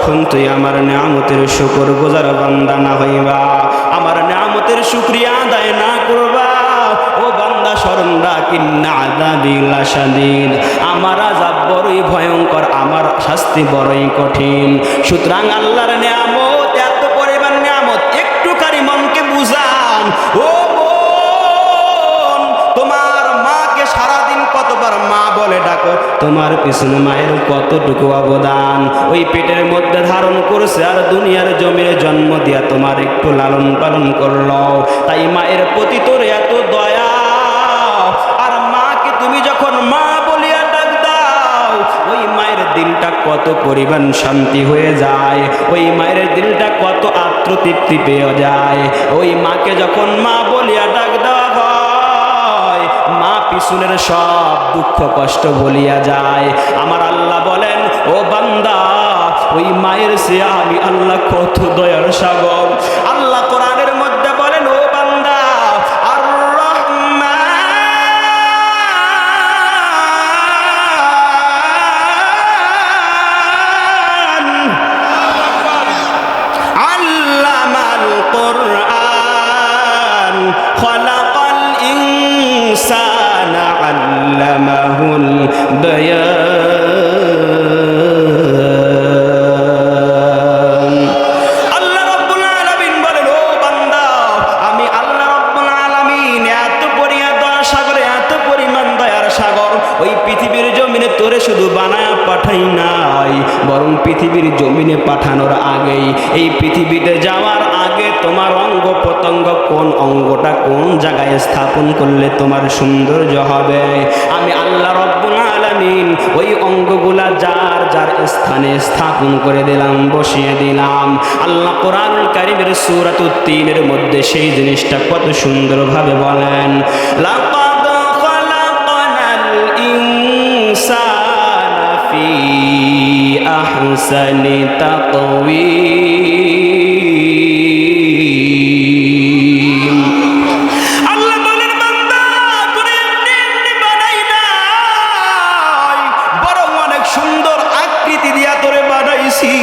যতক্ষণ তুই আমার নিয়ামতের শুকরগুজার বান্দা না হইবা, আমার নিয়ামতের শুকরিয়া আদায় না করবা, ও বান্দা স্মরণ রাখ, ইন্না আযাবি লাশাদীদ, আমার আযাব বড়ই ভয়ঙ্কর, আমার শাস্তি বড়ই কঠিন। সুতরাং আল্লাহর নিয়ামত, এত পরিমাণ নিয়ামত, একটুখানি মনকে বুঝান। ও বোন, তোমার মাকে সারাদিন কতবার মা বলে ডাকো, তোমার পিছনে মায়ের কতটুকু অবদান। ওই পেটের মধ্যে ধারণ করছে আর দুনিয়ার জমিনে জন্ম দিয়া তোমার একটু লালন পালন করলো, তাই মায়ের প্রতি তোর এত দয়া। আর মাকে তুমি যখন মা বলিয়া ডাক দাও, ওই মায়ের দিলটা কত পরিমাণ শান্তি হয়ে যায়, ওই মায়ের দিলটা কত আত্মতৃপ্তি পেয়ে যায়। ওই মাকে যখন মা বলিয়া ডাক দেওয়া হয়, মা পিছনের সব দুঃখ কষ্ট বলিয়া যায়। আমার আল্লাহ বলেন, ও বান্দা, ওই মায়ের সে আমি আল্লাহ কত দয়ার সাগর। আল্লাহ কোরআনের মধ্যে বলেন, ও বান্দা, আর রহমান আল্লামাল কোরআন খলাকাল ইনসানা আল্লামাহুল বায়ান। আল্লাহ রাব্বুল আলামিন বলেন, ও বান্দা, আমি আল্লাহ রাব্বুল আলামিন এত পরিমাণ দয়ার সাগর, এত পরিমাণ দয়ার সাগর, ওই পৃথিবীর জমিনে তোরে শুধু বানায়া পাঠাই নাই, বরং পৃথিবীর জমিনে পাঠানোর আগেই, এই পৃথিবীতে যাওয়ার আগে তোমার অঙ্গ প্রত্যঙ্গ কোন অঙ্গটা কোন জায়গায় স্থাপন করলে তোমার সৌন্দর্য হবে, আমি আল্লাহ রাব্বুল আলামিন ওই অঙ্গগুলা যার যার স্থানে স্থাপন করে দিলাম, বসিয়ে দিলাম। আল্লাহ কোরআনুল কারীমের সূরাতুত তিনের মধ্যে সেই জিনিসটা কত সুন্দরভাবে বলেন, লাকাদ খালাকনাল ইনসানা ফি আহসানি তাকওয়ীম। আল্লাহ বলেন, বান্দা, তোরে এমনি এমনি বানাই নাই, বরং অনেক সুন্দর আকৃতি দিয়া তোরে বানাইছি।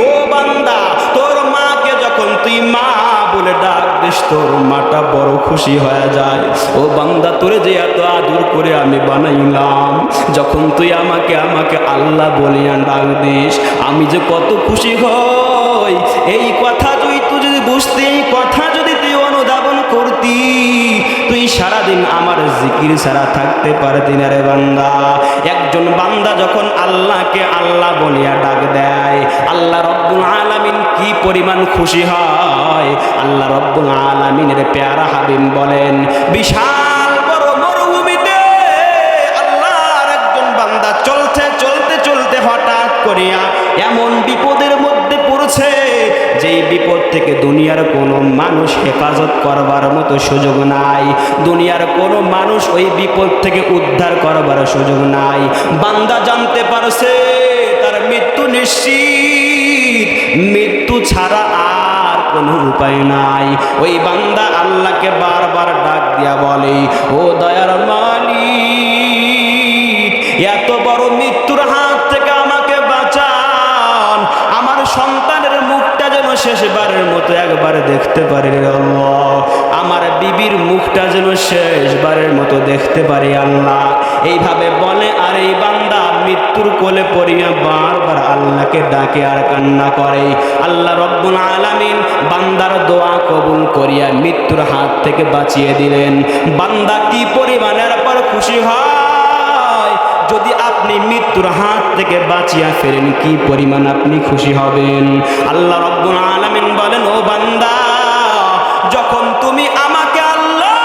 ও বান্দা, তোর মাকে যখন তুই মা বলে ডাক দিস, তোর মাটা বড় খুশি হয়ে যায়। ও বান্দা, তোরে যে এত আদর করে আমি বানাইলাম, যখন তুই আমাকে আমাকে আল্লাহ বলিয়া ডাক দিস, আমি যে কত খুশি হই। এই কথা তুই যদি বুঝতি, এই কথা যদি তুই অনুধাবন করতি, তুই সারাদিন আমার জিকির ছাড়া থাকতে পারতি না রে বান্দা। একজন বান্দা যখন আল্লাহকে আল্লাহ বলিয়া ডাক দেয়, আল্লাহ রব্বুল আলামিন কি পরিমাণ খুশি হয়। আল্লাহ রব্বুল আলামিনের পেয়ারা হাবিব বলেন, বিশাল বড় মরুভূমিতে আল্লাহর একজন বান্দা চলতে চলতে চলতে হঠাৎ করিয়া এমন বিপদের মধ্যে পড়ছে, যেই বিপদ থেকে দুনিয়ার কোনো মানুষ হেফাজত করবার মতো সুযোগ নাই, দুনিয়ার কোনো মানুষ ওই বিপদ থেকে উদ্ধার করবার সুযোগ নাই। বান্দা জানতে পারছে তার মৃত্যু নিশ্চিত, মৃত্যু ছাড়া আর কোনো উপায় নাই। ওই বান্দা আল্লাহকে বারবার ডাক দিয়া বলে, ও দয়ার মালিক, এত বড় মৃত্যুর হাত থেকে আমাকে বাঁচান, আমার সন্তানের মুখটা যেন শেষবারের মতো একবার দেখতে পারি আল্লাহ, আমার বিবির মুখটা যেন শেষবারের মতো দেখতে পারি আল্লাহ। এইভাবে বলে আর এই বান্দা মৃত্যুর কোলে পড়িয়া বারবার আল্লাহকে ডাকে আর কান্না করে। আল্লাহ রব্বুল আলামিন বান্দার দোয়া কবুল করিয়া মৃত্যুর হাত থেকে বাঁচিয়ে দিলেন। বান্দা কি পরিমাণের পর খুশি হয়, যদি আপনি মৃত্যুর হাত থেকে বাঁচিয়া ফেরেন, কি পরিমাণ আপনি খুশি হবেন। আল্লাহ রব্বুল আলামিন বলেন, ও বান্দা, যখন তুমি আমাকে আল্লাহ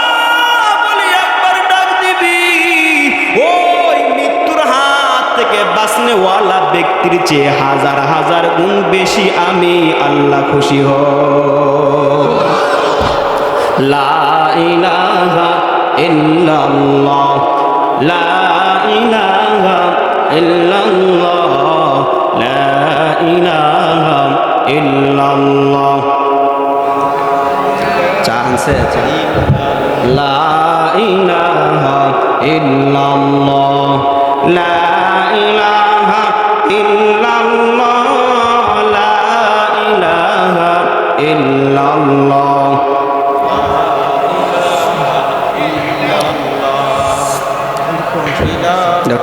বলে একবার ডাক দিবি, ওই মৃত্যুর হাত থেকে বাঁচনেওয়ালা ব্যক্তির চেয়ে হাজার হাজার গুণ বেশি আমি আল্লাহ খুশি হই। লা ইলাহা ইল্লাল্লাহ, লা ইলাহা ইল্লাল্লাহ, লা ইলাহা ইল্লাল্লাহ। চান্সে লা ইলাহা ইল্লাল্লাহ, লা ইলাহা ইল্লাল্লাহ,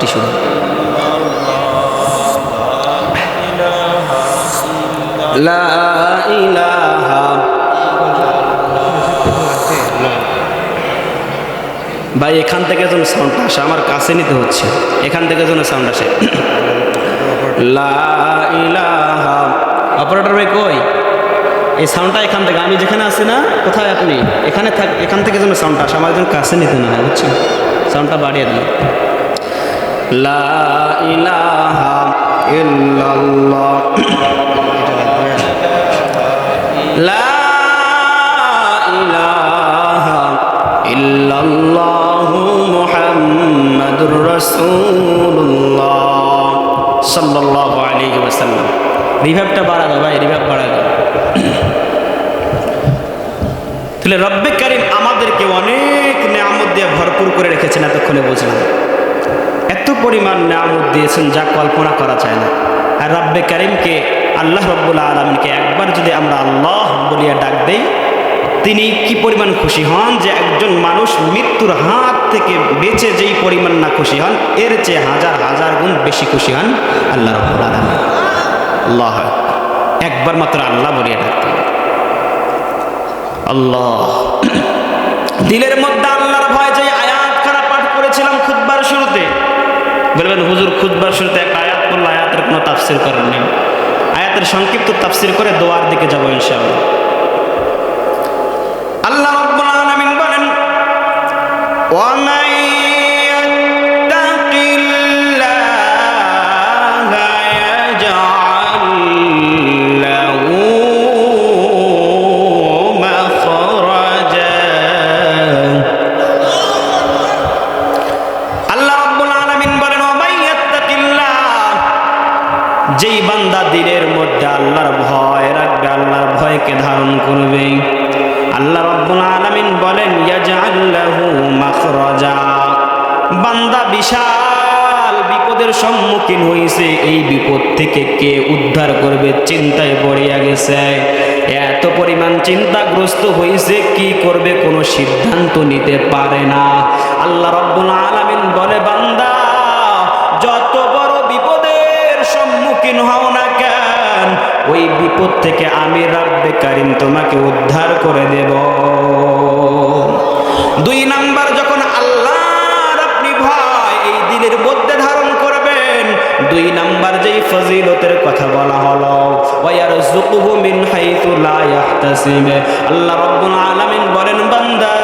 একটি শুধু লা ইলাহা। ভাই এখান থেকে যেন সাউন্ড আসে, আমার কাছে নিতে হচ্ছে, এখান থেকে যেন সাউন্ড আসে। লা ইলাহা। অপারেটর ভাই কই? এই সাউন্ডটা এখান থেকে, আমি যেখানে আছি না, কোথায় আপনি? এখানে থাক, এখান থেকে যেন সাউন্ডটা আসে, আমার যেন কাছে নিতে না হয়, বুঝছেন? সাউন্ডটা বাড়িয়ে দিন। লা ইলাহা ইল্লাল্লাহ লা ইলাহা ইল্লাল্লাহু মুহাম্মাদুর রাসূলুল্লাহ সাল্লাল্লাহু আলাইহি ওয়াসাল্লাম। রিভাইভটা বাড়াবে ভাই, রিভাইভ বাড়াবে। তাহলে রব্বে কারীম আমাদেরকে অনেক নেয়ামত দিয়ে ভরপুর করে রেখেছেন, এতক্ষণে বুঝলাম। এত পরিমাণ নেয়ামত দিয়েছেন যা কল্পনা করা যায় না। আর রব্বে কারীমকে, আল্লাহ রব্বুল আলামিনকে একবার যদি আমরা আল্লাহ বলিয়া ডাক দেই, তিনি কি পরিমাণ খুশি হন, যে একজন মানুষ মৃত্যুর হাত থেকে বেঁচে যেই পরিমাণ না খুশি হন, এর চেয়ে হাজার হাজার গুণ বেশি খুশি হন আল্লাহ রব্বুল আলামিন। আল্লাহ, একবার মাত্র আল্লাহ বলিয়া ডাকতে হবে আল্লাহ। দিলের মধ্যে আল্লাহর ভয়, যে আয়াত খারাপ পাঠ করেছিলাম খুতবার শুরুতে, বলবেন হুজুর খুতবার শুরুতে একটা আয়াত পড়লো, আয়াতের কোনো তাফসির করেননি। আয়াতের সংক্ষিপ্ত তাফসির করে দোয়ার দিকে যাবো ইনশাআল্লাহ। আল্লাহ রাব্বুল আলামিন বলেন, ওয়া মান ইয়াত্তাকিল্লাহা ইয়াজআল লাহু মাখরাজা। আল্লাহ রাব্বুল আলামিন বলেন, ওয়া মান ইয়াত্তাকিল্লাহ, যেই বান্দা দিলের মধ্যে আল্লাহর ভয় রাখবে, আল্লাহর ভয়কে ধারণ করবে, আল্লাহ রাব্বুল আলামিন বলেন ইয়াজআল লাহু মাখরাজা। বান্দা বিশাল বিপদের সম্মুখীন হয়েছে, এই বিপদ থেকে কে উদ্ধার করবে চিন্তায় পড়িয়া গেছে। এত পরিমাণ চিন্তাগ্রস্ত হয়েছে, কি করবে কোনো সিদ্ধান্ত নিতে পারে না। আল্লাহ রাব্বুল আলামিন বলে, বান্দা যত বড় বিপদের সম্মুখীন হও না কেন, ওই বিপদ থেকে আমি রব্বে কারীম তোমাকে উদ্ধার করে দেব। দুই নাম্বার, যখন আল্লাহর আপনি ভয় এই দিলের মধ্যে ধারণ করবেন, দুই নাম্বার যেই ফজিলতের কথা বলা হলো, ওয়ায়ারযুকুহু মিন হাইতু লা ইয়াহতাসিব। আল্লাহ রাব্বুল আলামিন বলেন, বান্দা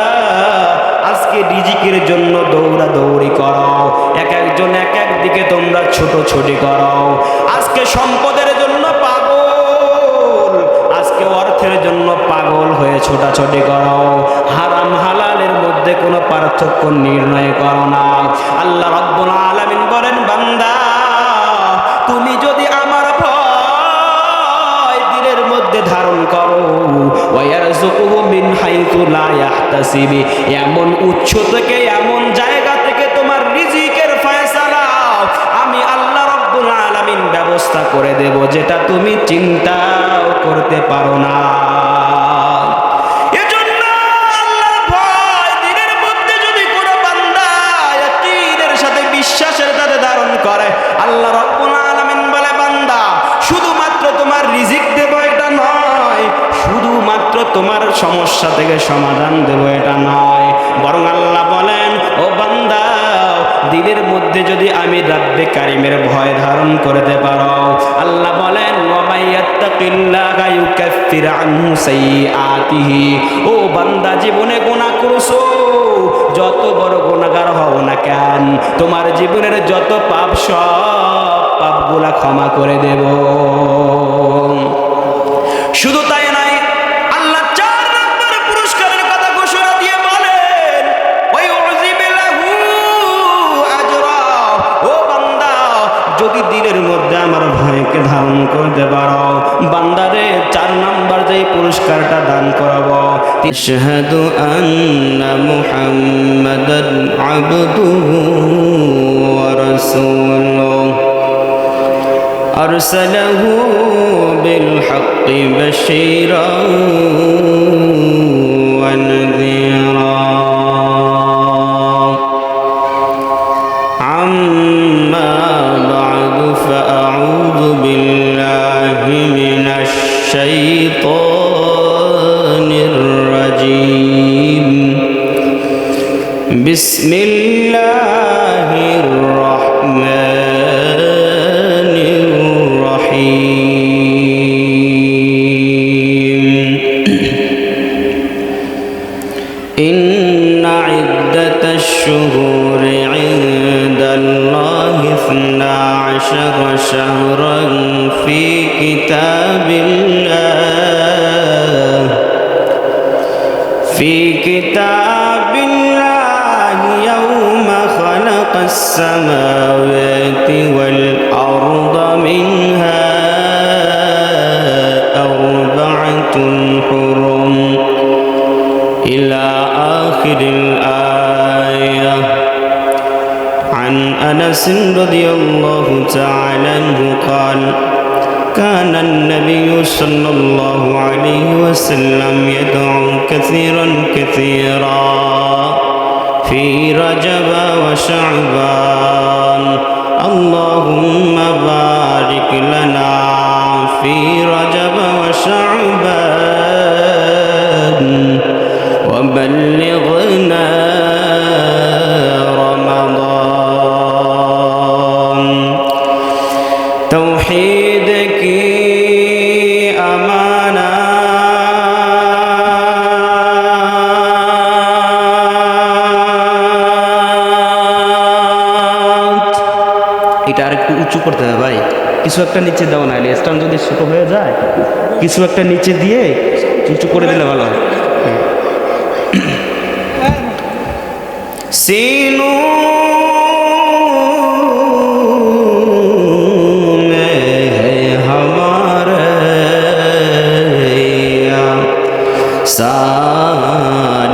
আজকে রিজিকের জন্য দৌড়াদৌড়ি করো, এক একজন এক এক দিকে তোমরা ছোটাছুটি করো। আজকে সম্পদের জন্য পাগল, আজকে অর্থের জন্য পাগল হয়ে ছোটাছুটি করো, হারাম হালালের মধ্যে কোনো পার্থক্য নির্ণয় করো না। আল্লাহ রাব্বুল আলামিন বলেন, বান্দা তুমি যদি আমার ভয় দিলের মধ্যে ধারণ করো, ওয়ায়ারযুকুহু মিন হাইতু লা ইয়াহতাসিব, এমন উৎস থেকে, এমন জায়গা থেকে তোমার রিজিকের ফয়সালা আমি আল্লাহ রাব্বুল আলামিন ব্যবস্থা করে দেব, যেটা তুমি চিন্তাও করতে পারো না। এজন্য আল্লাহর ভয় দিলের মধ্যে যদি কোনো বান্দা ইয়াকিনের সাথে, বিশ্বাসের সাথে ধারণ করে, আল্লাহ রাব্বুল আলামিন বলে, বান্দা শুধুমাত্র তোমার রিজিক দেব এটা নয়, শুধুমাত্র তোমার সমস্যা থেকে সমাধান দেব এটা নয়, বরং আল্লাহ বলেন, ও বান্দা দিলের মধ্যে যদি আমি রব্বে কারীমের ভয় ধারণ করতে পারো, আল্লাহ বলেন, ওয়া মান ইয়াত্তাকিল্লাহা ইউকাফির আনহু সাইয়্যাতিহি। ও বান্দা জীবনে গুনাহ করছো, যত বড় গুনাহগার হও না কেন, তোমার জীবনের যত পাপ সব পাপগুলা ক্ষমা করে দেব। শুধু তাই নয়, আল্লাহ 4 নম্বর পুরস্কারের কথা ঘোষণা দিয়ে বলেন, ওয়ায়ুযিব লাহু আজরা। ও বান্দা যদি দিলের মধ্যে আমার ভয়কে ধারণ করতে পারো, বান্দারে 4 নম্বর যেই পুরস্কারটা দান করাবো, আশহাদু আন্না মুহাম্মাদান আবদুহু ওয়া রাসূলুহু আরসালাহু বিল হাক্কি বাশীরান ওয়া নাযীরা। بسم الله الرحمن الرحيم إن عدة الشهور عند الله 12 شهرا في كتاب الله يوم خلق السماوات والأرض منها 4 حرم إلى آخر الآية. عن أنس رضي الله تعالى عنه قال كان النبي صلى الله عليه وسلم يدعو كثيرا في رجب وشعبان اللهم بارك لنا في رجب وشعبان وبلغنا رمضان. توحيدك أمانة এটা আরেকটু উঁচু করতে হবে ভাই, কিছু একটা নিচে দাও, না স্ট্যান্ড যদি ছোট হয়ে যায় কিছু একটা নিচে দিয়ে উঁচু করে দিলে ভালো হয়। সিনু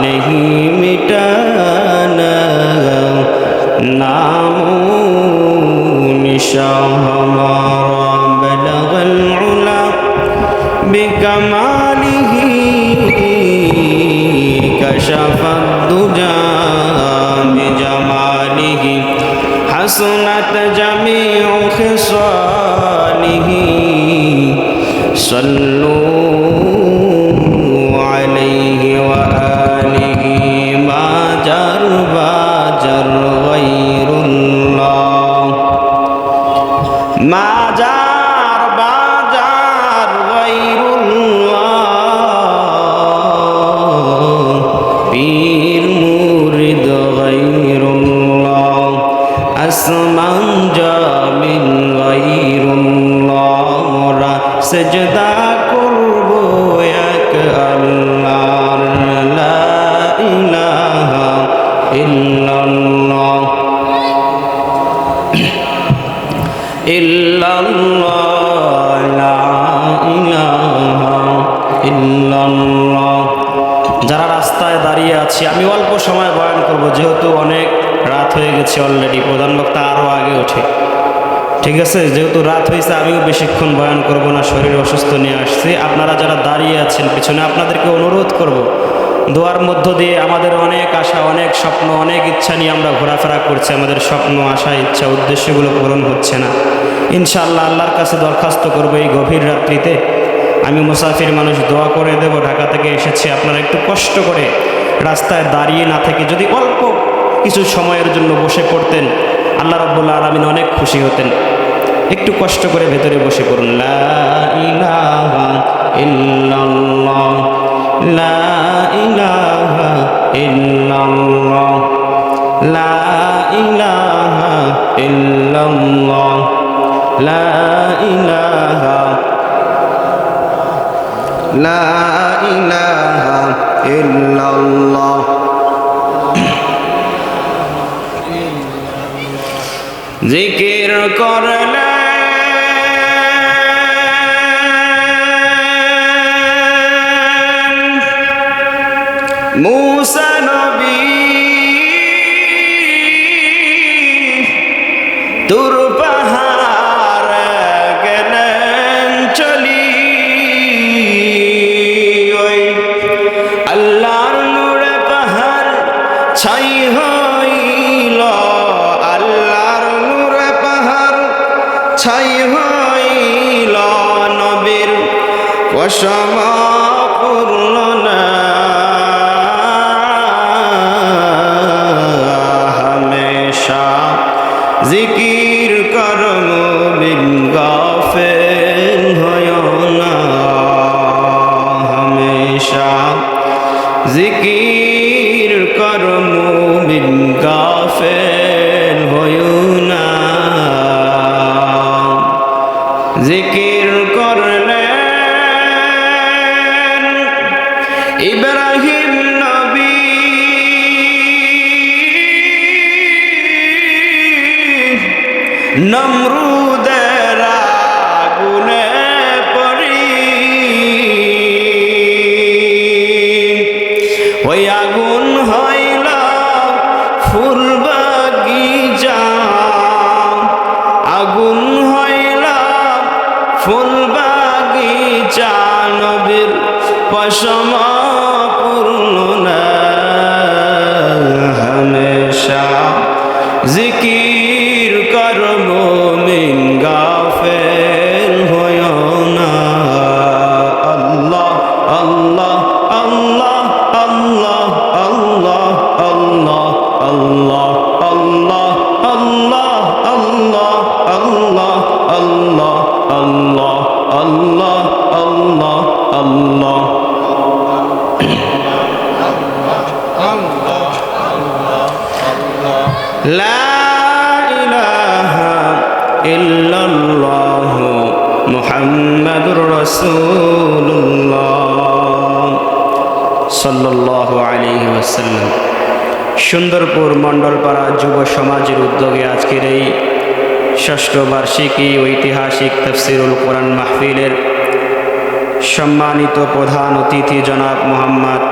नहीं मिटाना नामो निशा हमारा बलगल उला बिकमालिही कशफत दुजा बिजमालिही हसनत जमीउ खिसालिही सल्लू মাজার বাজার গায়রুল্লাহ পীর মুরিদ গায়রুল্লাহ আসমান জামিন গায়রুল্লাহ ওরা সেজদা করব এক আল্লাহর লা ইলাহা ইল্লাল্লাহ ইল্লাল্লাহ লা ইলাহা ইল্লাল্লাহ। যারা রাস্তায় দাঁড়িয়ে আছি, আমি অল্প সময় বয়ান করব যেহেতু অনেক রাত হয়ে গেছে অলরেডি, প্রধান বক্তা আরও আগে ওঠে, ঠিক আছে? যেহেতু রাত হয়েছে আমিও বেশিক্ষণ বয়ান করব না, শরীর অসুস্থ নিয়ে আসছি। আপনারা যারা দাঁড়িয়ে আছেন পিছনে, আপনাদেরকে অনুরোধ করব দোয়ার মধ্য দিয়ে আমাদের অনেক আশা, অনেক স্বপ্ন, অনেক ইচ্ছা নিয়ে আমরা ঘোরাফেরা করছি, আমাদের স্বপ্ন, আশা, ইচ্ছা, উদ্দেশ্যগুলো পূরণ হচ্ছে না। ইনশাআল্লাহ আল্লাহর কাছে দরখাস্ত করবো এই গভীর রাত্রিতে, আমি মুসাফির মানুষ, দোয়া করে দেব, ঢাকা থেকে এসেছি, আপনারা একটু কষ্ট করে রাস্তায় দাঁড়িয়ে না থেকে যদি অল্প কিছু সময়ের জন্য বসে পড়তেন, আল্লাহ রাব্বুল আলামিন অনেক খুশি হতেন। একটু কষ্ট করে ভেতরে বসে পড়ুন। লা ইলাহা ইল্লাল্লাহ লা ইলাহা ইল্লাল্লাহ লা ইলাহা ইল্লাল্লাহ লা ইলাহা লা ইলাহা ইল্লাল্লাহ। জিকির করলে মুসা নবী তুর পাহাড় গেলেন চলি, ওই আল্লাহর নূরে পাহাড় ছাই হইল, আল্লাহর নূরে পাহাড় ছাই হইল, নবীর পশম পূর্ণ না জিকির কর মুমিন গাফিল হয়ো না হামেশা জিকির কর মুমিন গাফিল হয়ো না জিকির করলেন ইব্রাহিম নবী নমরুদের আগুনে পড়ি ওই আগুন হইল ফুল বাগিচা আগুন হইল ফুল বাগিচা নবীর পশম পূর্ণ না হমেশা জিকির কর মুমিন গাফিল হয়ো না আল্লাহ আল্লাহ আল্লাহ আল্লাহ আল্লাহ আল্লাহ আল্লাহ আল্লাহ আল্লাহ আল্লাহ আল্লাহ আল্লাহ আল্লাহ আল্লাহ আল্লাহ আল্লাহ লা ইলাহা ইল্লাল্লাহ মুহাম্মাদুর রাসূলুল্লাহ সাল্লাল্লাহু আলাইহি ওয়াসাল্লাম। সুন্দরপুর মণ্ডলপাড়া যুব সমাজের উদ্যোগে আজকের এই ষষ্ঠ বার্ষিকী ঐতিহাসিক তাফসীরুল কোরআন মাহফিলের সম্মানিত প্রধান অতিথি জনাব মোহাম্মদ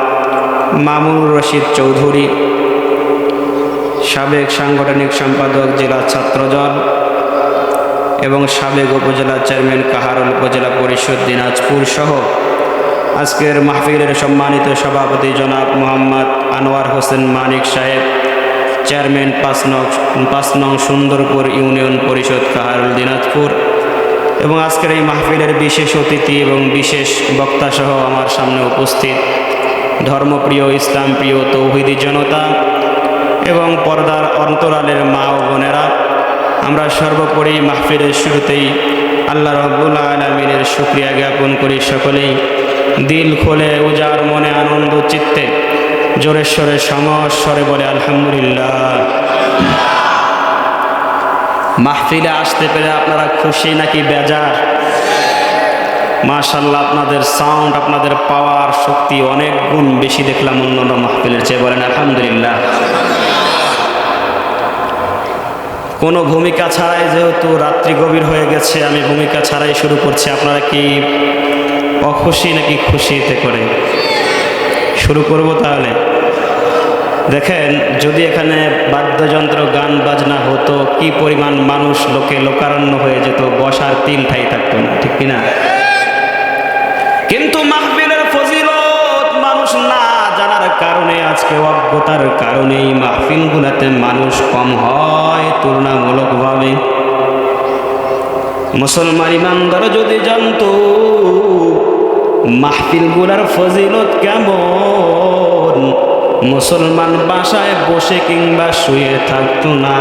মামুনুর রশিদ চৌধুরী, সাবেক সাংগঠনিক সম্পাদক জেলা ছাত্রদল এবং সাবেক উপজেলা চেয়ারম্যান কাহারোল উপজেলা পরিষদ দিনাজপুর সহ আজকের মাহফিলের সম্মানিত সভাপতি জনাব মোহাম্মদ আনোয়ার হোসেন মানিক সাহেব, চেয়ারম্যান ৫ নং সুন্দরপুর ইউনিয়ন পরিষদ কাহারোল দিনাজপুর, এবং আজকের এই মাহফিলের বিশেষ অতিথি এবং বিশেষ বক্তা সহ আমার সামনে উপস্থিত ধর্মপ্রিয় ইসলামপ্রিয় তৌহিদি জনতা এবং পর্দার অন্তরালের মা ও বোনেরা, আমরা সর্বোপরি মাহফিলের শুরুতেই আল্লাহ রাব্বুল আলামিনের শুকরিয়া জ্ঞাপন করি। সকলেই দিল খোলে উজাড় মনে আনন্দ চিত্তে জোরে সোরে সমস্বরে বলে আলহামদুলিল্লাহ। মাহফিলে আসতে পেরে আপনারা খুশি নাকি বেজার? মাশাআল্লাহ, আপনাদের সাউন্ড, আপনাদের পাওয়ার শক্তি অনেক গুণ বেশি দেখলাম অন্যান্য মাহফিলের চেয়ে, বলেন আলহামদুলিল্লাহ। কোনো ভূমিকা ছাড়াই, যেহেতু রাত্রি গভীর হয়ে গেছে, আমি ভূমিকা ছাড়াই শুরু করছি। আপনারা কি অখুশি নাকি খুশিতে করে শুরু করব? তাহলে দেখেন, যদি এখানে বাদ্যযন্ত্র গান বাজনা হতো, কি পরিমাণ মানুষ লোকে লোকারণ্য হয়ে যেত, বসার তিল ঠাই থাকতো না, ঠিক কিনা? কিন্তু মাহফিলের ফজিলত মানুষ না জানার কারণে, আজকে অজ্ঞতার কারণে মাহফিলগুলোতে মানুষ কম হয় তুলনামূলকভাবে। মুসলমান ইমানদার যদি জানতো মাহফিলগুলার ফজিলত কেমন, মুসলমান বাসায় বসে কিংবা শুয়ে থাকতো না।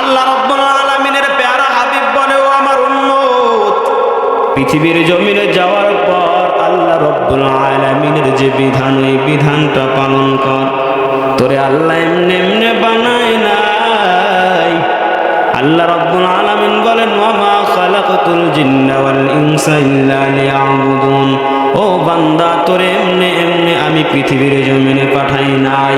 আল্লাহ রাব্বুল আলামিনের প্যারা হাবিব বলে, ও আমার উম্মত, পৃথিবীর জমিনে যাওয়ার পর আল্লাহ রাব্বুল আলামিনের যে বিধান, এই বিধানটা পালন কর। তোরে আল্লাহ এমনি এমনি বানায় নাই। আল্লাহ রাব্বুল আলামিন বলেন, ওয়া মা খালাকাতুল জিন্না ওয়াল ইনসা ইল্লা লিয়াবুদুন। ও বান্দা, তোরে এমনি এমনি আমি পৃথিবীর জমিনে পাঠাই নাই,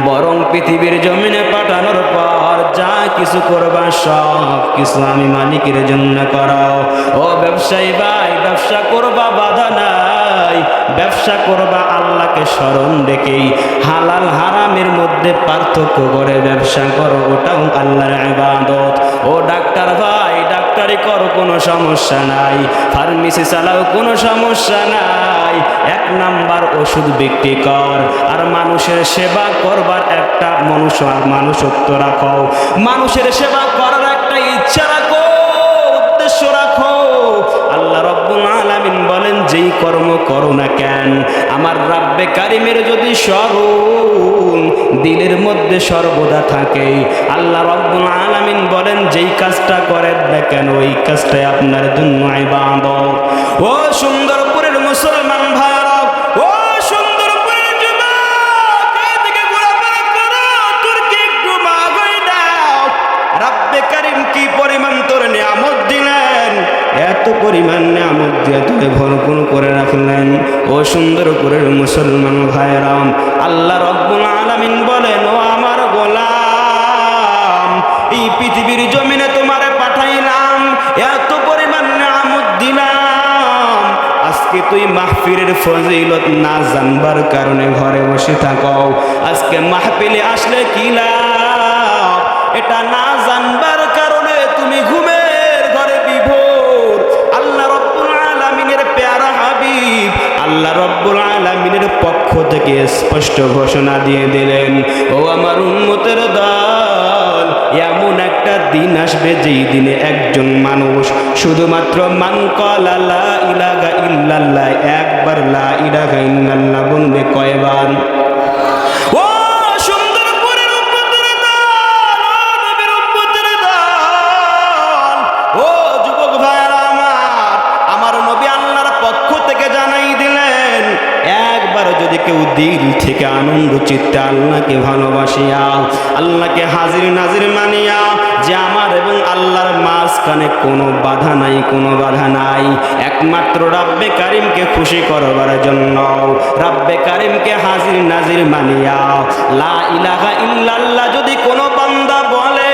বরং পৃথিবীর জমিনে পাঠানোর পর যা কিছু করবা সব কিছু আমি মালিকের জন্য করাও। ও ব্যবসায়ী ভাই, ব্যবসা করবা বাধা নাই, ব্যবসা করবা আল্লাহকে স্মরণ রেখেই। হালাল হারামের মধ্যে পার্থক্য করে ব্যবসা করো, ওটাও আল্লাহর ইবাদত। ও ডাক্তার ভাই, ডাক্তারি করো, কোনো সমস্যা নাই। ফার্মেসি চালাও, কোনো সমস্যা নাই। 1 নাম্বার ওষুধ বিক্রি কর, আর মানুষের সেবা করবার একটা মানুষত্ব রাখো, মানুষের সেবা করার একটা ইচ্ছা রাখো, উদ্দেশ্য রাখো। আল্লাহ রাব্বুল আলামিন বলেন, যেই কর্ম করো না কেন, আমার রাব্বে কারিমের যদি স্মরণ দিলের মধ্যে সর্বদা থাকে, আল্লাহ রাব্বুল আলামিন বলেন যেই কাজটা করেন না কেন ওই কাজটাই আপনার জন্য ইবাদত। ও সুন্দরপুরের মুসলমান ভাইরা, ও সুন্দরপুরের যুবক, এদিকে ঘোরাফেরা করো, তুর্কি একটু মাগই দাও। রাব্বে কারিম কি পরিমাণ তোর নিয়ামত দিলেন, এত পরিমাণ নিয়ামত দিয়ে তোকে ভরপুর করে রাখলেন। ও সুন্দরপুরের মুসলমান ভাইরা, আল্লাহ রাব্বুল আলামিন বলেন, ও আমার গোলাম, এই পৃথিবীর জমিনে তোমারে পাঠাইলাম, এত পরিমাণ নিয়ামত দিলাম, আজকে তুই মাহফিলের ফজিলত না জানবার কারণে ঘরে বসে থাকো। আজকে মাহফিলে আসলে কি লাভ, এটা না জানবার কারণে তুমি ঘুমের ঘরে বিভোর। আল্লাহ রাব্বুল আলামিনের প্যারা হাবিব আল্লাহ রাব্বুল আলামিনের পক্ষ থেকে স্পষ্ট ঘোষণা দিয়ে দিলেন, ও আমার উম্মতের দল, এমন একটা দিন আসবে যেই দিনে একজন মানুষ শুধুমাত্র মান ক্বালা লা ইলাহা ইল্লাল্লাহ, একবার লা ইলাহা ইল্লাল্লাহ বলবে কয়বার? ও সুন্দরপুরের উম্মতের দল, ও নবীর উম্মতের দল, ও যুবক ভাইরা আমার নবী আল্লাহর পক্ষ থেকে জানাই দিলেন, একবার যদি কেউ দিল থেকে আনন্দ চিত্তে আল্লাহকে ভালোবাসিয়া, আল্লাহকে হাজির নাজির মানিয়া, যে আমার এবং আল্লাহর মাঝখানে কোনো বাধা নাই, কোনো বাধা নাই, একমাত্র রাব্বে কারিমকে খুশি করবার জন্য রাব্বে কারিমকে হাজির নাজির মানিয়া লা ইলাহা ইল্লাল্লাহ যদি কোনো বান্দা বলে,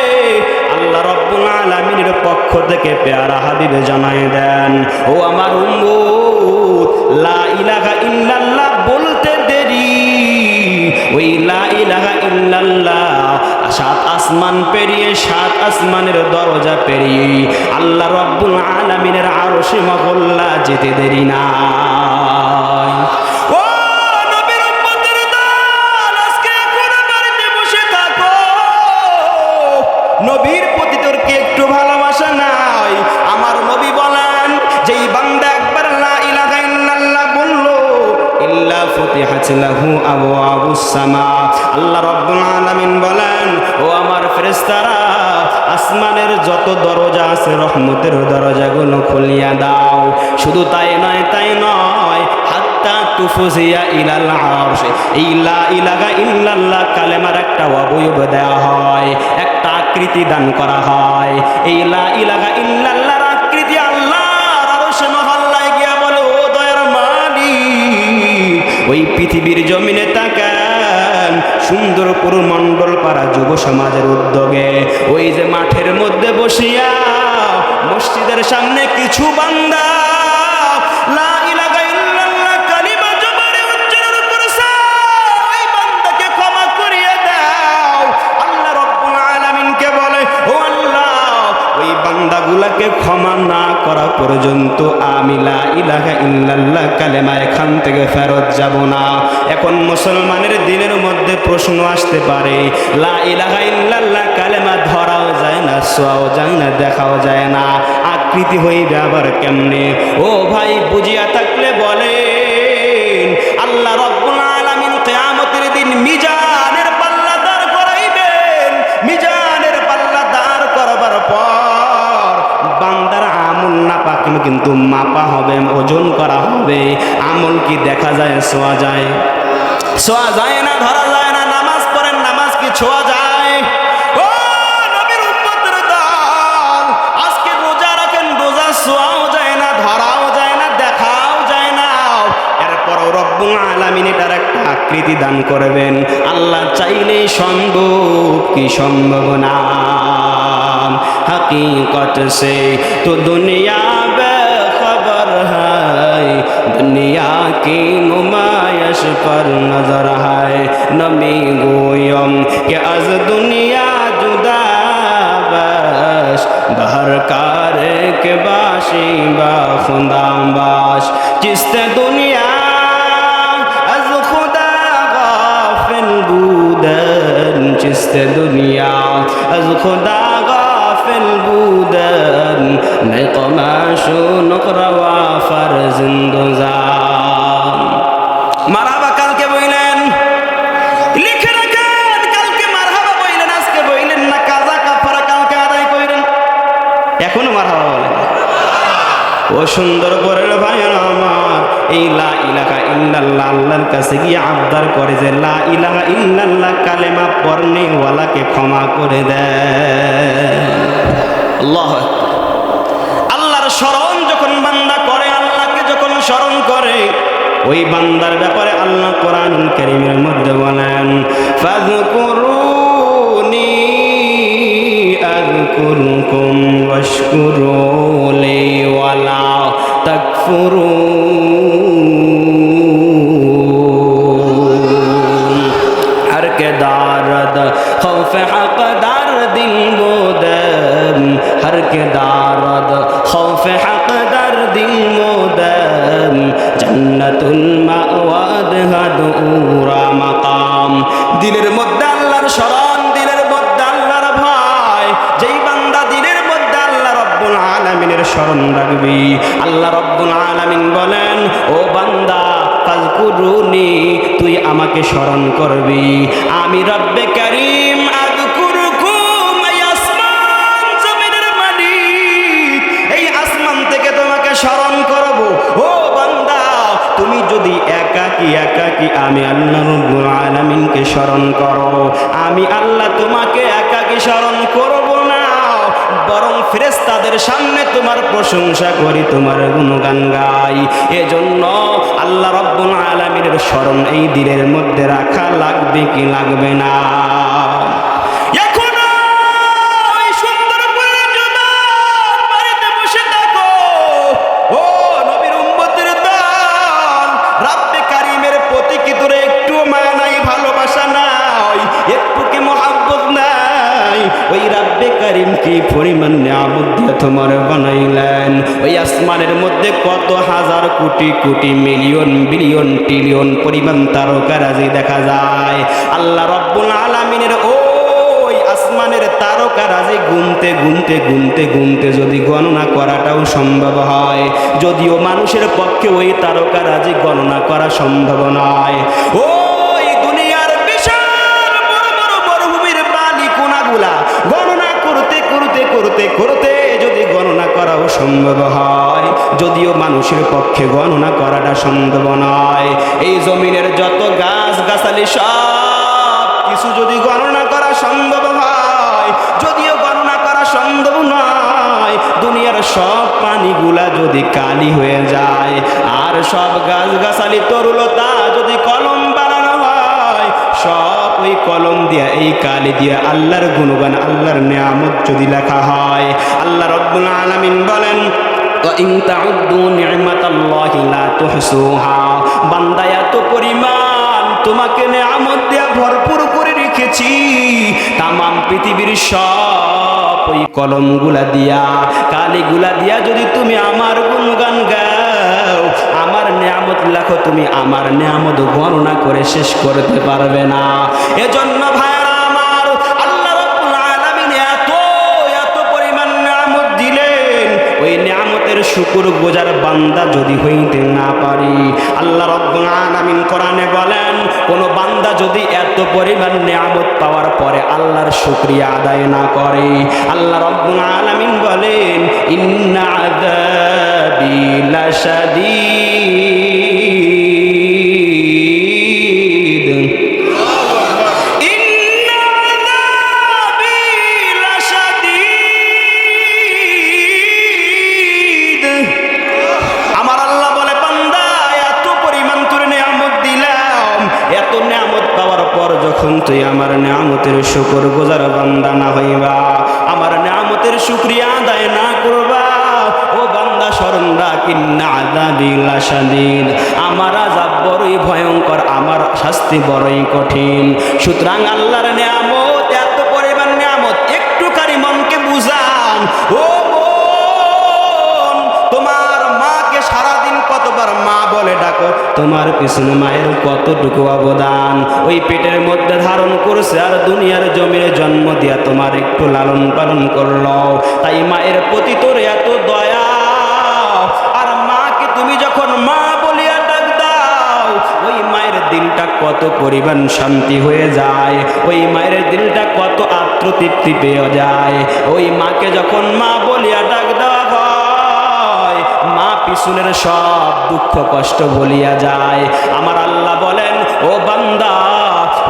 আল্লাহ রাব্বুল আলামিনের পক্ষ থেকে পেয়ারা হাবিবে জানাই দেন, ও আমার উম্মত, লা ইলাহা ইল্লাল্লাহ বলতে দেরি, ওই লা ইলাহা ইল্লাল্লাহ 7 আসমান পেরিয়ে 7 আসমানের দরজা পেরিয়ে আল্লাহ রাব্বুল আলামিনের আরশে মহল্লা যেতে দেরি নাই। ও নবীর উম্মতের দল, আজকে এখন বাড়িতে বসে থাকো, নবীর প্রতি তোর কি একটু ভালোবাসা নাই? আমার নবী বলেন, যেই বান্দা একবার লা ইলাহা ইল্লাল্লাহ বললো, ইল্লা ফুতিহাত লাহু আবওয়াবুস সামা, আল্লাহ রাব্বুল আলামিন বলেন, ও আমার ফেরেশতারা, আসমানের যত দরজা আছে রহমতের দরজাগুলো খুলিয়া দাও। শুধু তাই নয়, হাত্তা তুফজিয়া ইলাল আরশ, এই লা ইলাহা ইল্লাল্লাহ কালেমার একটা অবয়ব দেওয়া হয়, একটা আকৃতি দান করা হয়। এই লা ইলাহা ইল্লাল্লাহর আকৃতি আল্লাহর আরশে মহল্লায় গিয়া বলে, ও দয়ার মালিক, ওই পৃথিবীর জমিনে তাকান, সুন্দরপুর মণ্ডল পাড়া যুব সমাজের উদ্যোগে ওই যে মাঠের মধ্যে বসিয়া মসজিদের সামনে কিছু বান্দা লা ইলাহা ইল্লাল্লাহ কালিমা জবানে উচ্চারণ করেছে, ওই বান্দাকে ক্ষমা করিয়ে দাও। আল্লাহ রাব্বুল আলামিনকে বলে, ও আল্লাহ, ওই বান্দাগুলাকে ক্ষমা না করা পর্যন্ত আমি লা ইলাহা ইল্লাল্লাহ কালেমা এখান থেকে ফেরত যাব না। এখন মুসলমানের দিলের মধ্যে প্রশ্ন আসতে পারে, লা ইলাহা ইল্লাল্লাহ কালেমা ধরাও যায় না, ছোঁয়াও যায় না, দেখাও যায় না, আকৃতি হইবে আবার কেমনে? ও ভাই, বুঝিয়া থাকলে বলেন, আল্লাহ রাব্বুল আলামিন কিয়ামতের দিন মিজানের পাল্লা দাঁড় করাইবেন। মিজানের পাল্লা দাঁড় করবার পর বান্দার আমল না পাকলে কিন্তু মাপা হবে, ওজন করা হবে। আমল কি দেখা যায়, ছোঁয়া যায়? ছোঁয়া যায় না, ধরা যায় না। নামাজ পড়েন, নামাজ কি ছোঁয়া যায়? ও নবীর উম্মতের দল, আজকে রোজা রাখেন, রোজা ছোঁয়াও যায় না, ধরাও যায় না, দেখাও যায় না। এরপর রব্বুল আলামিন এটার একটা আকৃতি দান করবেন। আল্লাহ চাইলেই সম্ভব, কি সম্ভব না? हकीकत से तो दुनिया बेखबर है, दुनिया की नुमाइश पर नजर है। नबी गोयम कि अज दुनिया जुदा बश, बहर कारे के बाशी बा खुदा बाश, चिस्ते दुनिया अज खुदा गाफिल बूदन, चिस्ते दुनिया अज खुदा في البودان نقماش نقرا وافر زندزان মারহাবা কালকে বইলেন লিখে রাখেন কালকে মারহাবা বইলেন আজকে বইলেন না কাজা কাফারা কালকে আদায় কইলেন এখনো মারহাবা বলেন ও সুন্দর করের ভাইয়েরা আমার এই লা ইলাহা ইল্লাল্লাহ আল্লাহর কাছে গিয়ে আবদার করে যে লা ইলাহা ইল্লাল্লাহ কালেমা পড়নে ওয়ালাকে ক্ষমা করে দেয় আল্লাহু আকবার আল্লাহর স্মরণ যখন বান্দা করে আল্লাহকে যখন স্মরণ করে ওই বান্দার ব্যাপারে আল্লাহ কোরআনুল কারীমের মধ্যে বলেন ফাযকুরুনি আযকুরুকুম ওয়াশকুরু লি ওয়ালা তাকফুরুন हर के दारद खौफ हक़दार दिल मोदम हर के दारद खौफ हक़दार दिल मोदम जन्नतुल मावाद हदूरा मकाम दिलेर मध्य आल्लाहर शरण दिलेर मध्य आल्लाहर भय जेई बान्दा दिलेर मध्य आल्लाह रब्बुल आलामीनेर शरण राखबी आल्लाह रब्बुल आलामीन बोलेन ओ बान्दा ফাযকুরুনি তুই আমাকে স্মরণ করবি আমি রব্বে কারীম আযকুরুকুম এই আসমান জমিনের মালিক এই আসমান থেকে তোমাকে স্মরণ করব ও বান্দা তুমি যদি একাকী আমি আল্লাহ রব্বুল আলামিনকে স্মরণ করো আমি আল্লাহ তোমাকে একাকী স্মরণ করব না বরং ফেরেশতাদের সামনে তোমার প্রশংসা করি তোমার গুণগান গাই এজন্য আল্লাহ রব্বুল আলামিনের স্মরণ এই দিলের মধ্যে রাখা লাগবে কি লাগবে না এখনো ওই সুন্দর করে জবান বাড়িতে বসে থাকো ও নবীর উম্মতের দল রব্বে কারীমের প্রতি কি তোর একটু মায়া নাই ভালোবাসা নাই একটু কি মহব্বত নাই ওই রব্বে কারীম কি পরিমাণ নিয়ামত দিয়ে তোমার বানাইলেন ওই আসমানের মধ্যে কত হাজার crore crore million billion trillion পরিমাণ তারকারাজি দেখা যায় আল্লাহ রব্বুল আলামিনের ওই আসমানের তারকারাজি গুনতে গুনতে গুনতে গুনতে যদি গণনা করাটাও সম্ভব হয় যদিও মানুষের পক্ষে ওই তারকারাজি গণনা করা সম্ভব নয় ওই দুনিয়ার বিশাল বড় বড় মরুভূমির বালি কোনাগুলা গণনা করতে করতে করতে করতে যদি গণনা করাও সম্ভব হয় যদিও মানুষের পক্ষে গণনা করাটা সম্ভব নয় এই জমিনের যত গাছ গাছালি সব কিছু যদি গণনা করা সম্ভব হয় যদিও গণনা করা সম্ভব নয় দুনিয়ার সব পানিগুলা যদি কালি হয়ে যায় আর সব গাছ গাছালি তরুলতা যদি কলম বানানো হয় সব ওই কলম দিয়া এই কালি দিয়া আল্লাহর গুণগান আল্লাহর নিয়ামত যদি লেখা হয় আল্লাহ রব্বুল আলামিন বলেন ইন তাউদ্দু নি'মাতাল্লাহি লা তুহসুহা বান্দা এত পরিমাণ তোমাকে নিয়ামত দিয়া ভরপুর করে রেখেছি তামাম পৃথিবীর সব ওই কলমগুলা দিয়া কালিগুলা দিয়া যদি তুমি আমার গুণগান গাও আমার নিয়ামত লেখো তুমি আমার নিয়ামত গণনা করে শেষ করতে পারবে না এজন্য ভাইরা আমার আল্লাহ রাব্বুল আলামিন এত এত পরিমাণ নিয়ামত দিলেন ওই নিয়ামতের শুকর গুজার বান্দা যদি হইতে না পারি আল্লাহ রাব্বুল আলামিন কোরআনে বলেন কোন বান্দা যদি এত পরিমাণ নিয়ামত পাওয়ার পরে আল্লাহর শুকরিয়া আদায় না করে আল্লাহ রাব্বুল আলামিন বলেন ইন্না আযাবি লাশাদীদ ইন্না আযাবি লাশাদীদ আমার আল্লাহ বলে বান্দা এত পরিমাণ তোর নিয়ামত দিলাম এত নিয়ামত পাওয়ার পর যখন তুই আমার নিয়ামতের শুকর গুজার বান্দা না হইবা আমার নিয়ামতের শুকরিয়া আদায় না করবা ও বান্দা স্মরণ রাখ ইন্না আযাবি লাশাদীদ আমার আযাব বড়ই ভয়ঙ্কর আমার শাস্তি বড়ই কঠিন সুতরাং আল্লাহর নিয়ামত এত পরিমাণ নিয়ামত একটুখানি মনকে বুঝান ও বোন তোমার মাকে সারাদিন কতবার মা বলে ডাকো তোমার পিছনে মায়ের কতটুকু অবদান। ওই পেটের মধ্যে ধারণ করছে আর দুনিয়ার জমিনে জন্ম দিয়া তোমার একটু লালন পালন করলো, তাই মায়ের প্রতি তোর এত দয়া। আর মাকে তুমি যখন মা বলিয়া ডাক দাও, ওই মায়ের দিলটা কত পরিমাণ শান্তি হয়ে যায়, ওই মায়ের দিলটা কত আত্মতৃপ্তি পেয়ে যায়। ওই মাকে যখন মা বলিয়া ডাক দেওয়া হয়, মা পিছনের সব দুঃখ কষ্ট বলিয়া যায়। আমার আল্লাহ বলেন, ও বান্দা,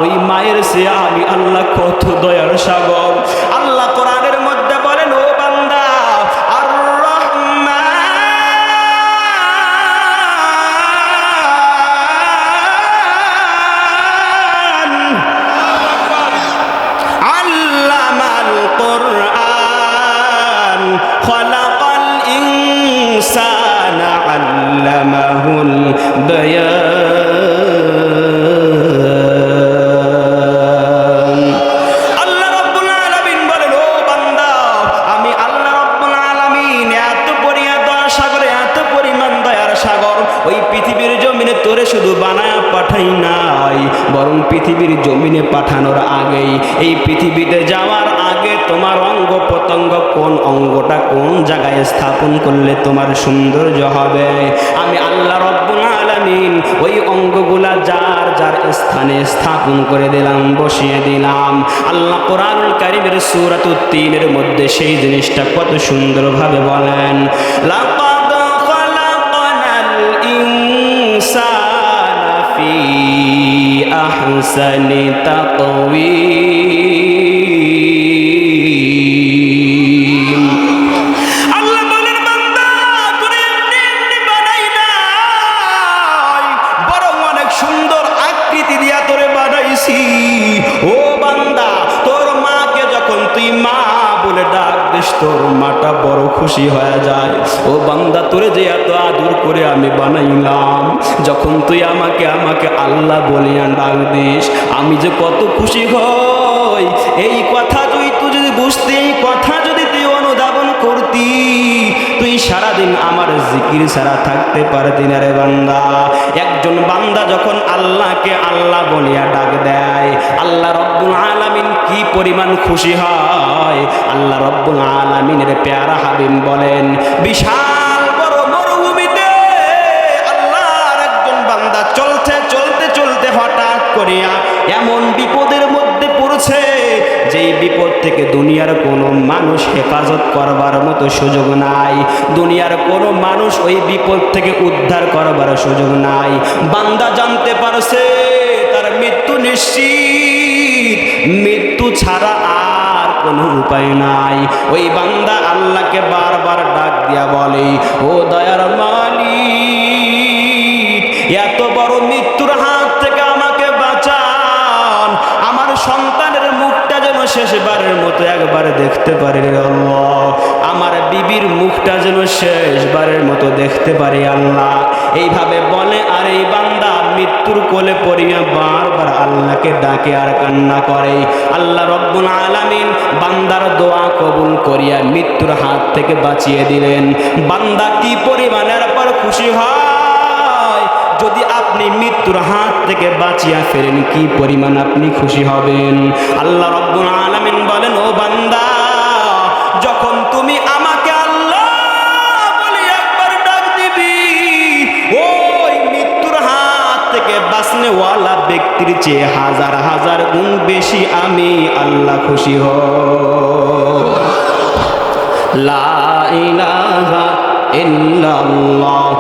ওই মায়ের সে আমি আল্লাহ কত দয়ার সাগর। আল্লাহ কোরআনের মধ্যে বলেন, ও বান্দা, আর রহমান আল্লামাল কোরআন খলাকাল ইনসানা আল্লামাহুল বায়ান। আল্লাহ রাব্বুল আলামিন বলেন, ও বান্দা, আমি আল্লাহ রাব্বুল আলামিন এত পরিমাণ দয়ার সাগর, এত পরিমাণ দয়ার সাগর, ওই পৃথিবীর জমিনে তোরে শুধু বানায়া পাঠাই নাই, বরং পৃথিবীর জমিনে পাঠানোর আগেই, এই পৃথিবীতে যাওয়ার আগে তোমার অঙ্গ প্রত্যঙ্গ কোন অঙ্গটা কোন জায়গায় স্থাপন করলে তোমার সৌন্দর্য হবে, আমি আল্লাহ রাব্বুল আলামিন ওই অঙ্গগুলা যার যার স্থানে স্থাপন করে দিলাম, বসিয়ে দিলাম। আল্লাহ কোরআনুল কারীমের সূরাতুত তিনের মধ্যে সেই জিনিসটা কত সুন্দরভাবে বলেন, লাকাদ খালাকনাল ইনসানা ফি আহসানি তাকওয়ীম। আল্লাহ বলেন, বান্দা, তোরে এমনি এমনি বানাই নাই, বরং অনেক সুন্দর আকৃতি দিয়া তোরে বানাইছি। ও বান্দা, তোর মাকে যখন তুই মা বলে ডাক দিস, তোর মাটা বড় খুশি হয়ে যায়। ও বান্দা, তোরে যে এত আদর করে আমি বানাইলাম, যখন তুই আমাকে আমাকে আল্লাহ বলিয়া ডাক দিস, আমি যে কত খুশি হই। এই কথা তুই যদি বুঝতে, এই কথা যদি তুই অনুধাবন করতি, তুই সারাদিন আমার জিকির ছাড়া থাকতে পারতি না রে বান্দা। একজন বান্দা যখন আল্লাহকে আল্লাহ বলিয়া ডাক দেয়, আল্লাহ রব্বুল আলামিন কি পরিমাণ খুশি হয়। আল্লাহ রব্বুল আলামিনের পেয়ারা হাবিব বলেন, বিশাল বড় মরুভূমিতে আল্লাহর একজন বান্দা চলতে চলতে চলতে হঠাৎ করিয়া এমন বিপদের মধ্যে পড়ছে, যেই বিপদ থেকে দুনিয়ার কোনো মানুষ হেফাজত করবার মতো সুযোগ নাই, দুনিয়ার কোনো মানুষ ওই বিপদ থেকে উদ্ধার করবার সুযোগ নাই। বান্দা জানতে পারছে তার মৃত্যু নিশ্চিত, মৃত্যু ছাড়া আর কোনো উপায় নাই। ওই বান্দা আল্লাহকে বারবার ডাক দিয়া বলে, ও দয়ার মালিক, এত বড় মৃত্যুর হাত থেকে আমাকে বাঁচান, আমার সন্তানের মুখটা যেন শেষবারের মতো একবার দেখতে পারি আল্লাহ, আমার বিবির মুখটা যেন শেষবারের মতো দেখতে পারি আল্লাহ। এইভাবে বলে আর এই বান্দা মৃত্যুর কোলে পড়িয়া বারবার আল্লাহকে ডাকে আর কান্না করে। আল্লাহ রব্বুল আলামিন বান্দার দোয়া কবুল করিয়া মৃত্যুর হাত থেকে বাঁচিয়ে দিলেন। বান্দা কি পরিমাণের পর খুশি হয়, যদি আপনি মৃত্যুর হাত থেকে বাঁচিয়া ফেরেন, কি পরিমাণ আপনি খুশি হবেন। আল্লাহ রব্বুল আলামিন বলেন, ও বান্দা, যখন তুমি আমাকে আল্লাহ বলে একবার ডাক দিবি, ওই মৃত্যুর হাত থেকে বাঁচনেওয়ালা ব্যক্তির চেয়ে হাজার হাজার গুণ বেশি আমি আল্লাহ খুশি হই। লা ইলাহা ইল্লাল্লাহ,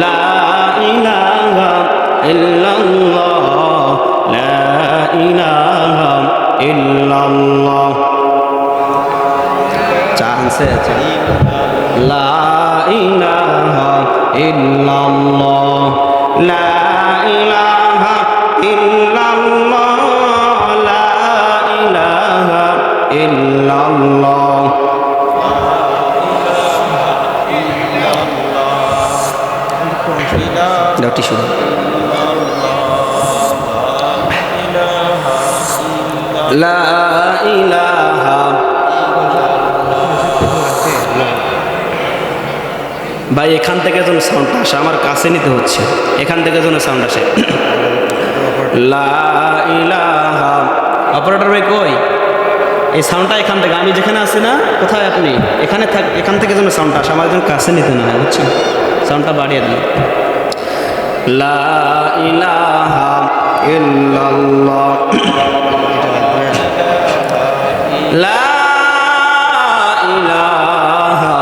লা ইলাহা ইল্লাল্লাহ, লা ইলাহা ইল্লাল্লাহ। চান্সে লা ইলাহা ইল্লাল্লাহ, লা ইলাহা ইল্লাল্লাহ, লা ইলাহা ইল্লাল্লাহ। টিস্যু লা ইলাহা ভাই এখান থেকে যেন সাউন্ডটা আসে, আমার কাছে নিতে হচ্ছে, এখান থেকে যেন সাউন্ড আসে। লা ইলাহা। অপারেটর ভাই কই? এই সাউন্ডটা এখান থেকে, আমি যেখানে আছি না, কোথায় আপনি? এখানে থাক, এখান থেকে যেন সাউন্ডটা আসে, আমার যেন কাছে নিতে না হয়, বুঝছেন? সাউন্ডটা বাড়িয়ে দিন। লা ইলাহা ইল্লাল্লাহ, লা ইলাহা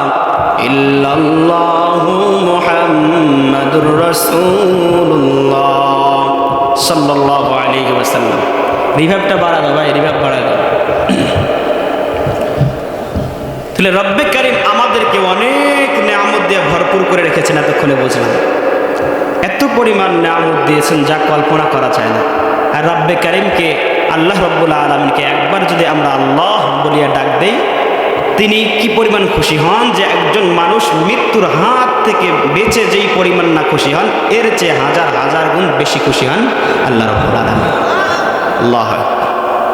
ইল্লাল্লাহু মুহাম্মাদুর রাসূলুল্লাহ সাল্লাল্লাহু আলাইহি ওয়াসাল্লাম। রিভাইভটা বাড়া দাও ভাই, রিভাইভ বাড়া দাও। তাহলে রব্বে কারীম আমাদেরকে অনেক নেয়ামত দিয়ে ভরপুর করে রেখেছেন, এতক্ষণে বুঝলাম। এত পরিমাণ নেয়ামত দিয়েছেন যা কল্পনা করা যায় না। আর রব্বে কারীমকে, আল্লাহ রব্বুল আলামিনকে একবার যদি আমরা আল্লাহ বলিয়া ডাক দেই, তিনি কি পরিমাণ খুশি হন, যে একজন মানুষ মৃত্যুর হাত থেকে বেঁচে যেই পরিমাণ না খুশি হন, এর চেয়ে হাজার হাজার গুণ বেশি খুশি হন আল্লাহ রব্বুল আলামিন। আল্লাহ,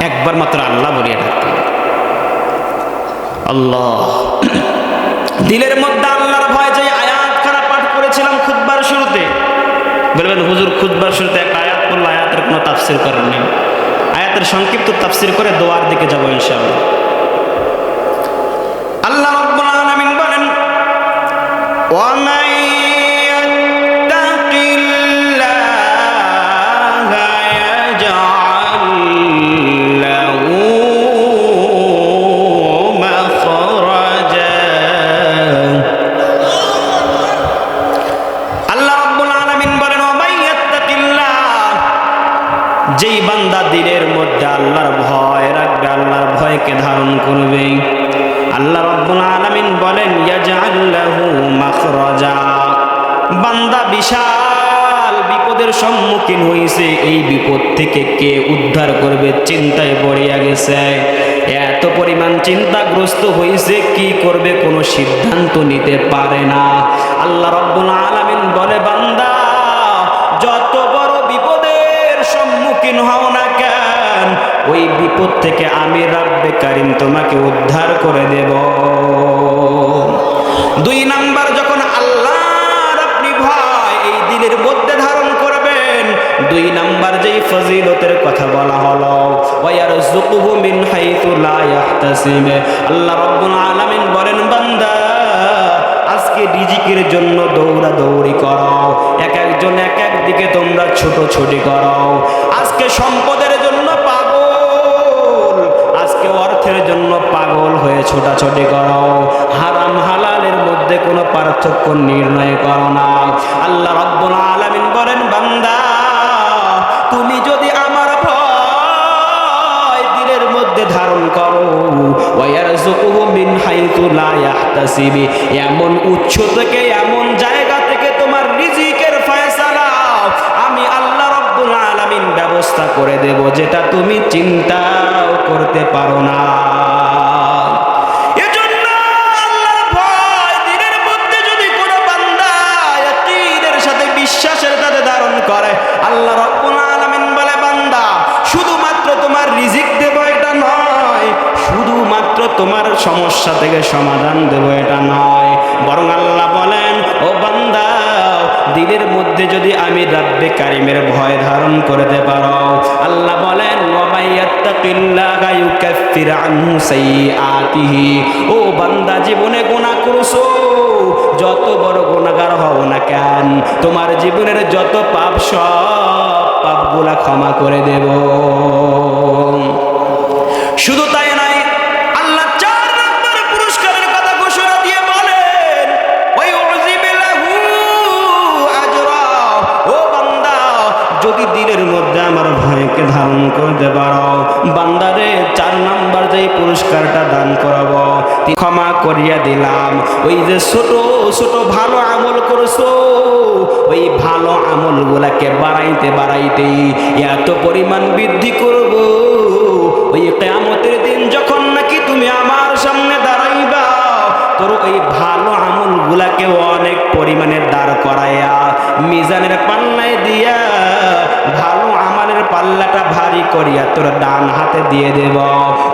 একবার মাত্র আল্লাহ বলিয়া ডাকতে আল্লাহ। দিলের মধ্যে আল্লাহর ভয়, যে আয়াত খারাপ পাঠ করেছিলাম খুতবার শুরুতে, বলবেন হুজুর খুতবার শুরুতে একটা আয়াত পড়লো, আয়াতের কোনো তাফসির করেন নেই। আয়াতের সংক্ষিপ্ত তাফসির করে দোয়ার দিকে যাবো ইনশাআল্লাহ। আল্লাহ রাব্বুল আলামিন বলেন, ওয়া মান ইয়াত্তাকিল্লাহা ইয়াজআল লাহু মাখরাজা। আল্লাহ রাব্বুল আলামিন বলেন, ওয়া মান ইয়াত্তাকিল্লাহ, যেই বান্দা দিলের মধ্যে আল্লাহর ভয় রাখবে, আল্লাহর ভয়কে ধারণ করবে, আল্লাহ রাব্বুল আলামিন বলেন ইয়াজআল লাহু মাখরাজা। বান্দা বিশাল বিপদের সম্মুখীন হয়েছে, এই বিপদ থেকে কে উদ্ধার করবে চিন্তায় পড়িয়া গেছে। এত পরিমাণ চিন্তাগ্রস্ত হয়েছে, কি করবে কোনো সিদ্ধান্ত নিতে পারে না। আল্লাহ রাব্বুল আলামিন বলে, বান্দা যত বড় বিপদের সম্মুখীন হও না কেন, ওই বিপদ থেকে আমি রব্বে কারীম তোমাকে উদ্ধার করে দেব। দুই নাম্বার, যখন আল্লাহর আপনি ভয় এই দিলের মধ্যে ধারণ করবেন, দুই নাম্বার যেই ফজিলতের কথা বলা হলো, ওয়ায়ারযুকুহু মিন হাইথু লা ইয়াহতাসিব। আল্লাহ রাব্বুল আলামিন বলেন, বান্দা আজকে রিজিকের জন্য দৌড়াদৌড়ি করো, এক একজন এক এক দিকে তোমরা ছোটাছুটি করো। আজকে সম্পদের জন্য পাগল, আজকে অর্থের জন্য পাগল হয়ে ছোটাছুটি করো, হারাম হালালের মধ্যে কোনো পার্থক্য নির্ণয় করো না। আল্লাহ রাব্বুল আলামিন বলেন, বান্দা তুমি যদি আমার ভয় দিলের মধ্যে ধারণ করো, ওয়ায়ারযুকুহু মিন হাইথু লা ইয়াহতাসিব, এমন উৎস থেকে, এমন জায়গা থেকে তোমার রিজিকের ফয়সালা আমি আল্লাহ রাব্বুল আলামিন ব্যবস্থা করে দেব, যেটা তুমি চিন্তাও করতে পারো না। এজন্য আল্লাহর ভয় দিলের মধ্যে যদি কোনো বান্দা ইয়াকিনের সাথে, বিশ্বাসের সাথে ধারণ করে, আল্লাহ রাব্বুল আলামিন বলে, বান্দা শুধুমাত্র তোমার রিজিক দেব এটা নয়, শুধুমাত্র তোমার সমস্যা থেকে সমাধান দেব এটা নয়, বরং আল্লাহ বলেন, ও বান্দা দিলের মধ্যে যদি আমি রব্বে কারীমের ভয় ধারণ করতে পারো, আল্লাহ বলেন, ওয়া মান ইয়াত্তাকিল্লাহা ইউকাফির আনহু সাইয়্যাতিহি। ও বান্দা জীবনে গুনাহ করছো, যত বড় গুনাহগার হও না কেন, তোমার জীবনের যত পাপ সব পাপগুলা ক্ষমা করে দেব। শুধু তাই নয়, আল্লাহ 4 নম্বর পুরস্কারের কথা ঘোষণা দিয়ে বলেন, ওয়ায়ুযিব লাহু আজরা। ও বান্দা যদি দিলের মধ্যে আমার ভয়কে ধারণ করতে পারো, বান্দারে 4 নম্বর যেই পুরস্কারটা দান করব, ক্ষমা করিয়া দিলাম। ওই যে ছোট ছোট ভালো আমল করছো, ওই ভালো আমলগুলাকে বাড়াইতে বাড়াইতে এত পরিমাণ বৃদ্ধি করব, ওই কিয়ামতের দিন যখন নাকি তুমি আমার সামনে দাঁড়াইবা, তোর ওই ভালো আমলগুলাকে অনেক পরিমাণে দাঁড় করাইয়া মিজানের পাল্লায় দিয়া ভালো আমলের পাল্লাটা ভারী করিয়া তোর ডান হাতে দিয়ে দেব।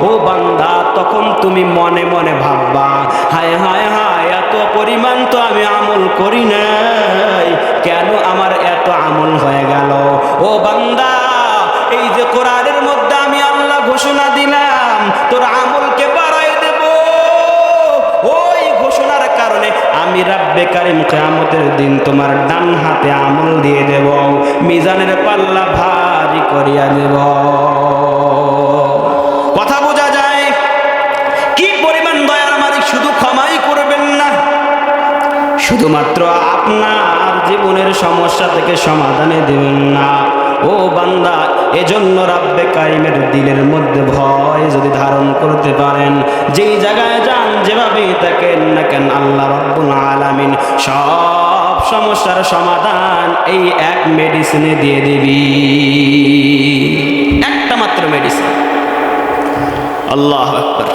ও বান্দা, তখন তুমি মনে মনে ভাববা, হায় হায় হায়, এত পরিমাণ তো আমি আমল করি নাই, কেন আমার এত আমল হয়ে গেল? ও বান্দা, এই যে কোরআনের মধ্যে আমি আল্লাহ ঘোষণা দিলাম তোর আমলকে বাড়াই দেব, ওই ঘোষণার কারণে আমি রাব্বে কারিম কিয়ামতের দিন তোমার ডান হাতে আমল দিয়ে দেব, মিজানের পাল্লা ভারী করিয়া দেব। কথা বোঝা যায় কি পরিমাণ দয়ার মালিক? শুধু ক্ষমাই করবেন না, শুধুমাত্র আপনার জীবনের সমস্যা থেকে সমাধানে দেবেন না। ও বান্দা, এজন্য রাব্বে কারিমের দিলের মধ্যে ভয় যদি ধারণ করতে পারেন, যেই জায়গায় যান, যেভাবেই থাকেন না কেন, আল্লাহ রাব্বুল আলামিন সব সমস্যার সমাধান এই এক মেডিসিনে দিয়ে দিবি। একটা মাত্র মেডিসিন। আল্লাহু আকবার।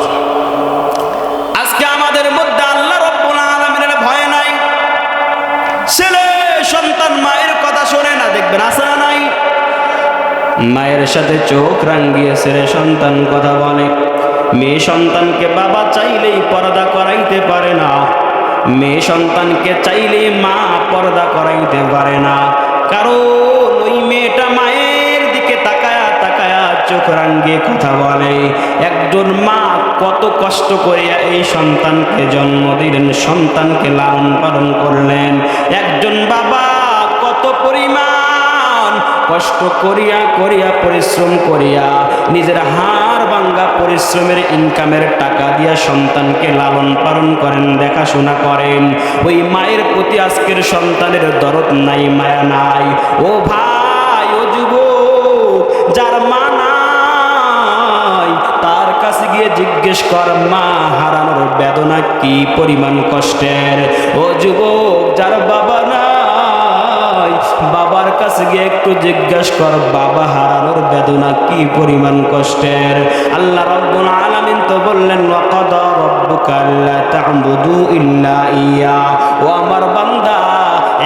আজকে আমাদের মধ্যে আল্লাহ রাব্বুল আলামিনের ভয় নাই। ছেলে সন্তান মায়ের কথা শোনে না, দেখবেন আছে না নাই? মায়ের সাথে চোখ রাঙিয়ে ছেলে সন্তান কথা বলে। মেয়ে সন্তানকে বাবা চাইলেই পর্দা করাইতে পারে না, মেয়ে সন্তানকে চাইলেই মা পর্দা করাইতে পারে না, কারণ ওই মেয়েটা মায়ের দিকে তাকায়া তাকায়া চোখ রাঙিয়ে কথা বলে। একজন মা কত কষ্ট করিয়া এই সন্তানকে জন্ম দিলেন, সন্তানকে লালন পালন করলেন। একজন বাবা কত পরিমাণ কষ্ট করিয়া করিয়া পরিশ্রম করিয়া নিজের হাড় ভাঙ্গা পরিশ্রমের ইনকামের টাকা দিয়া সন্তানকে লালন পালন করেন, দেখাশোনা করেন। ওই মায়ের প্রতি আজকের সন্তানের দরদ নাই, মায়া নাই। ও ভাই, ও যুবক, যার মা নাই তার কাছে গিয়ে জিজ্ঞেস কর, মা হারানোর বেদনা কি পরিমাণ কষ্টের। ও যুবক, যার বাবা নাই বাবার কাছে গিয়ে একটু জিজ্ঞাসা কর, বাবা হারানোর বেদনা কি পরিমাণ কষ্টের। আল্লাহ রাব্বুল আলামিন তো বললেন, ওয়াকাদা রাব্বুকা আল্লা তা'বুদু ইল্লা ইয়া। ও আমার বান্দা,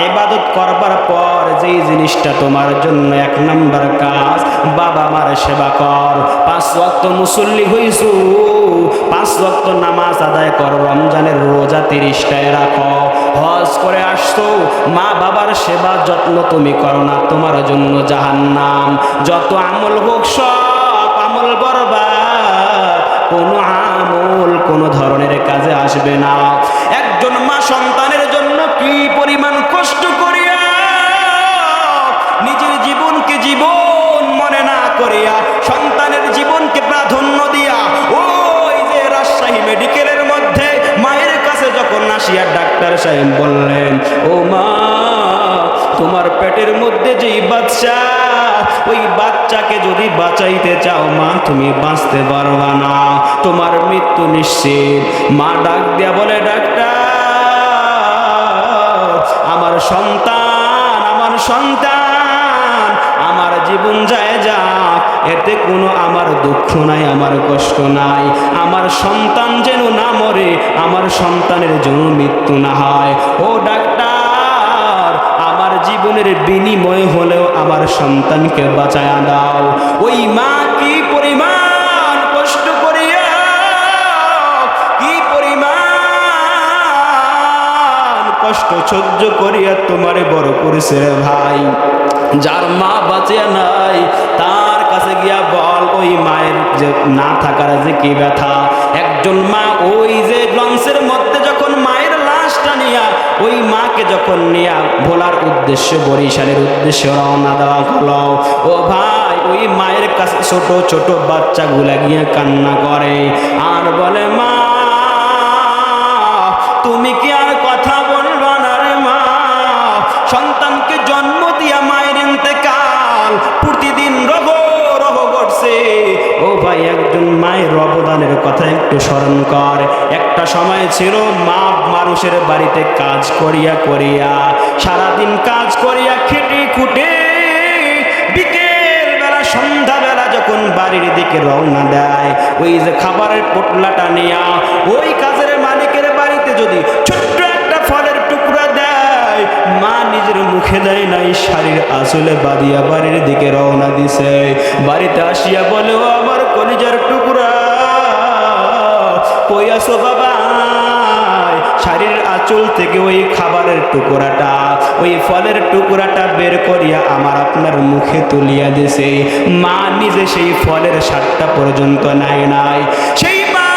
ইবাদত করবার পর যেই জিনিসটা তোমার জন্য এক নাম্বার কাজ, বাবা মার সেবা কর। 5 ওয়াক্ত মুসল্লি হইছু, 5 ওয়াক্ত নামাজ আদায় কর, রমজানের রোজা 30টায় রাখো, হজ করে আসছো, মা বাবার সেবা যত্ন তুমি করো না, তোমার জন্য জাহান্নাম। যত আমল হোক সব আমল বরবাদ, কোনো আমল কোনো ধরনের কাজে আসবে না। একজন মা সন্তানের জন্য কি পরিমাণ কষ্ট করিয়া নিজের জীবনকে জীবন মনে না করিয়া সন্তানের জীবনকে প্রাধান্য দিয়া, ওই যে রাজশাহী মেডিকেলের মধ্যে মায়ের কাছে যখন আসিয়া ডাক্তার সাহেব বললেন, ও মা, তোমার পেটের মধ্যে যেই বাচ্চা, ওই বাচ্চাকে যদি বাঁচাইতে চাও মা, তুমি বাঁচতে পারবা না, তোমার মৃত্যু নিশ্চিত। মা ডাক দিয়া বলে, ডাক্তার, আমার সন্তান, আমার সন্তান, আমার জীবন যায় যাক, এতে কোনো আমার দুঃখ নাই, আমার কষ্ট নাই, আমার সন্তান যেন না মরে, আমার সন্তানের যেন মৃত্যু না হয়। ও ডাক্তার, আমার জীবনের বিনিময় হলেও আমার সন্তানকে বাঁচায়া দাও। ওই মা কি পরিমাণ কষ্ট করিয়া, কি পরিমাণ কষ্ট সহ্য করিয়া তোমারে বড় করেছে রে ভাই। যার মা বাঁচিয়া নাই তার কাছে গিয়া বল, ওই মায়ের যে না থাকার যে কি ব্যথা। একজন মা ওই যে লঞ্চের মধ্যে যখন মায়ের লাশটা নিয়া, ওই মাকে যখন নিয়া ভোলার উদ্দেশ্যে, বরিশালের উদ্দেশ্যে রওনা দেওয়া হলো, ও ভাই, ওই মায়ের কাছে ছোট ছোট বাচ্চাগুলা গিয়ে কান্না করে আর বলে, মা, তুমি কি আর কথা বলবা না রে মা? সন্তানকে জন্ম দিয়া মায়ের ইন্তেকাল প্রতিদিন রহ রহ করছে। ও ভাই, একজন মায়ের অবদানের কথা একটু স্মরণ কর। একটা সময় ছিল মা মানুষের বাড়িতে কাজ করিয়া করিয়া, সারাদিন কাজ করিয়া খেটে খুটে বিকেল বেলা সন্ধ্যাবেলা যখন বাড়ির দিকে রওনা দেয়, ওই যে খাবারের পোটলাটা নিয়া ওই কাজের মালিকের বাড়িতে যদি ছোট্ট একটা ফলের টুকরা দেয়, মা নিজের মায়ের মুখে দেয় নাই, শাড়ির আঁচলে বাঁধিয়া বাড়ির দিকে রওনা দিছে। বাড়িতে আসিয়া বলে, ও আমার কলিজার টুকরা, কই আছো বাবা? শাড়ির আঁচল থেকে ওই খাবারের টুকরাটা, ওই ফলের টুকরাটা বের করিয়া আমার আপনার মুখে তুলিয়া দিছে। মা নিজে সেই ফলের স্বাদটা পর্যন্ত নেয় নাই। সেই মা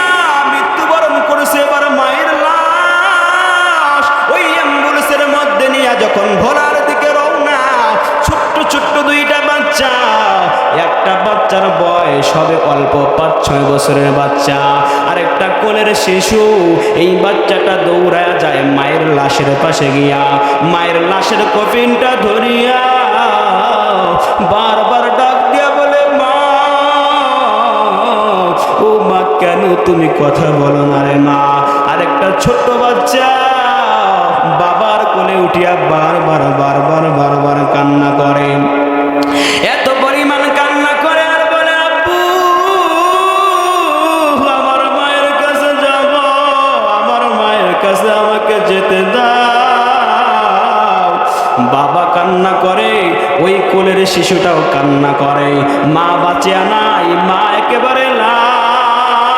মৃত্যুবরণ করেছে। এবার মায়ের লাশ ওই অ্যাম্বুলেন্সের মধ্যে নিয়ে যখন ভোলার দিকে রওনা, ছোট্ট ছোট্ট দুইটা বাচ্চা, একটা বাচ্চার বয়স হবে অল্প 5-6 বছরের বাচ্চা, আর একটা কোলের শিশু। এই বাচ্চাটা দৌড়ায় যায় মায়ের লাশের পাশে গিয়া, মায়ের লাশের কফিনটা ধরিয়া বারবার ডাক দিয়া বলে, মা, ও মা, কেন তুমি কথা বলো না রে মা? আরেকটা ছোট্ট বাচ্চা বাবার কোলে উঠিয়া বারবার বারবার বারবার কান্না করে। এত পরিমাণ কান্না করে আর বলে, আব্বু, আমার মায়ের কাছে যাব, আমার মায়ের কাছে আমাকে যেতে দাও। বাবা কান্না করে, ওই কোলের শিশুটাও কান্না করে। মা বাঁচিয়া নাই, মা একেবারে লাশ।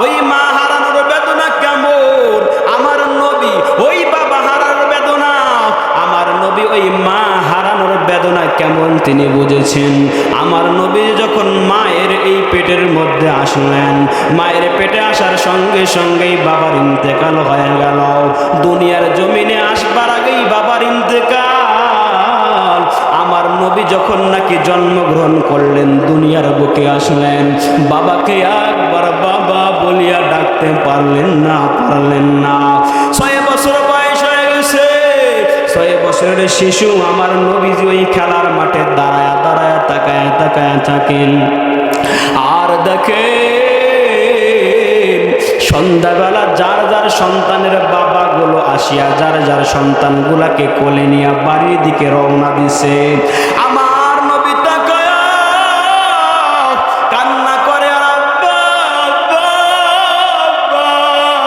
ওই মা হারানোর বেদনা কেমন আমার নবী, ওই বাবা হারানোর বেদনা আমার নবী, ওই মা হারানোর বেদনা কেমন তিনি বুঝেছেন। আমার নবী যখন মায়ের এই পেটের মধ্যে আসলেন, মায়ের পেটে আসার সঙ্গে সঙ্গেই বাবার ইন্তেকাল হয়ে গেল। দুনিয়ার জমিনে আসবার আগেই বাবার ইন্তেকাল। আমার নবী যখন নাকি জন্মগ্রহণ করলেন, দুনিয়ার বুকে আসলেন, বাবাকে একবার বাবা বলিয়া ডাকতে পারলেন না। 6 বছর বয়স হয়ে গেছে। 6 বছরের শিশু আমার নবীজি ওই খেলার মাঠে দাঁড়ায়া দাঁড়ায়া তাকায়া তাকায়া থাকেন। আর দেখেন সন্ধ্যাবেলা যার যার সন্তানের বাবাগুলো আসিয়া যার যার সন্তানগুলাকে কোলে নিয়ে বাড়ির দিকে রওনা দিছে। আমার নবী তাকায়া কান্না করে, আর আব্বা আব্বা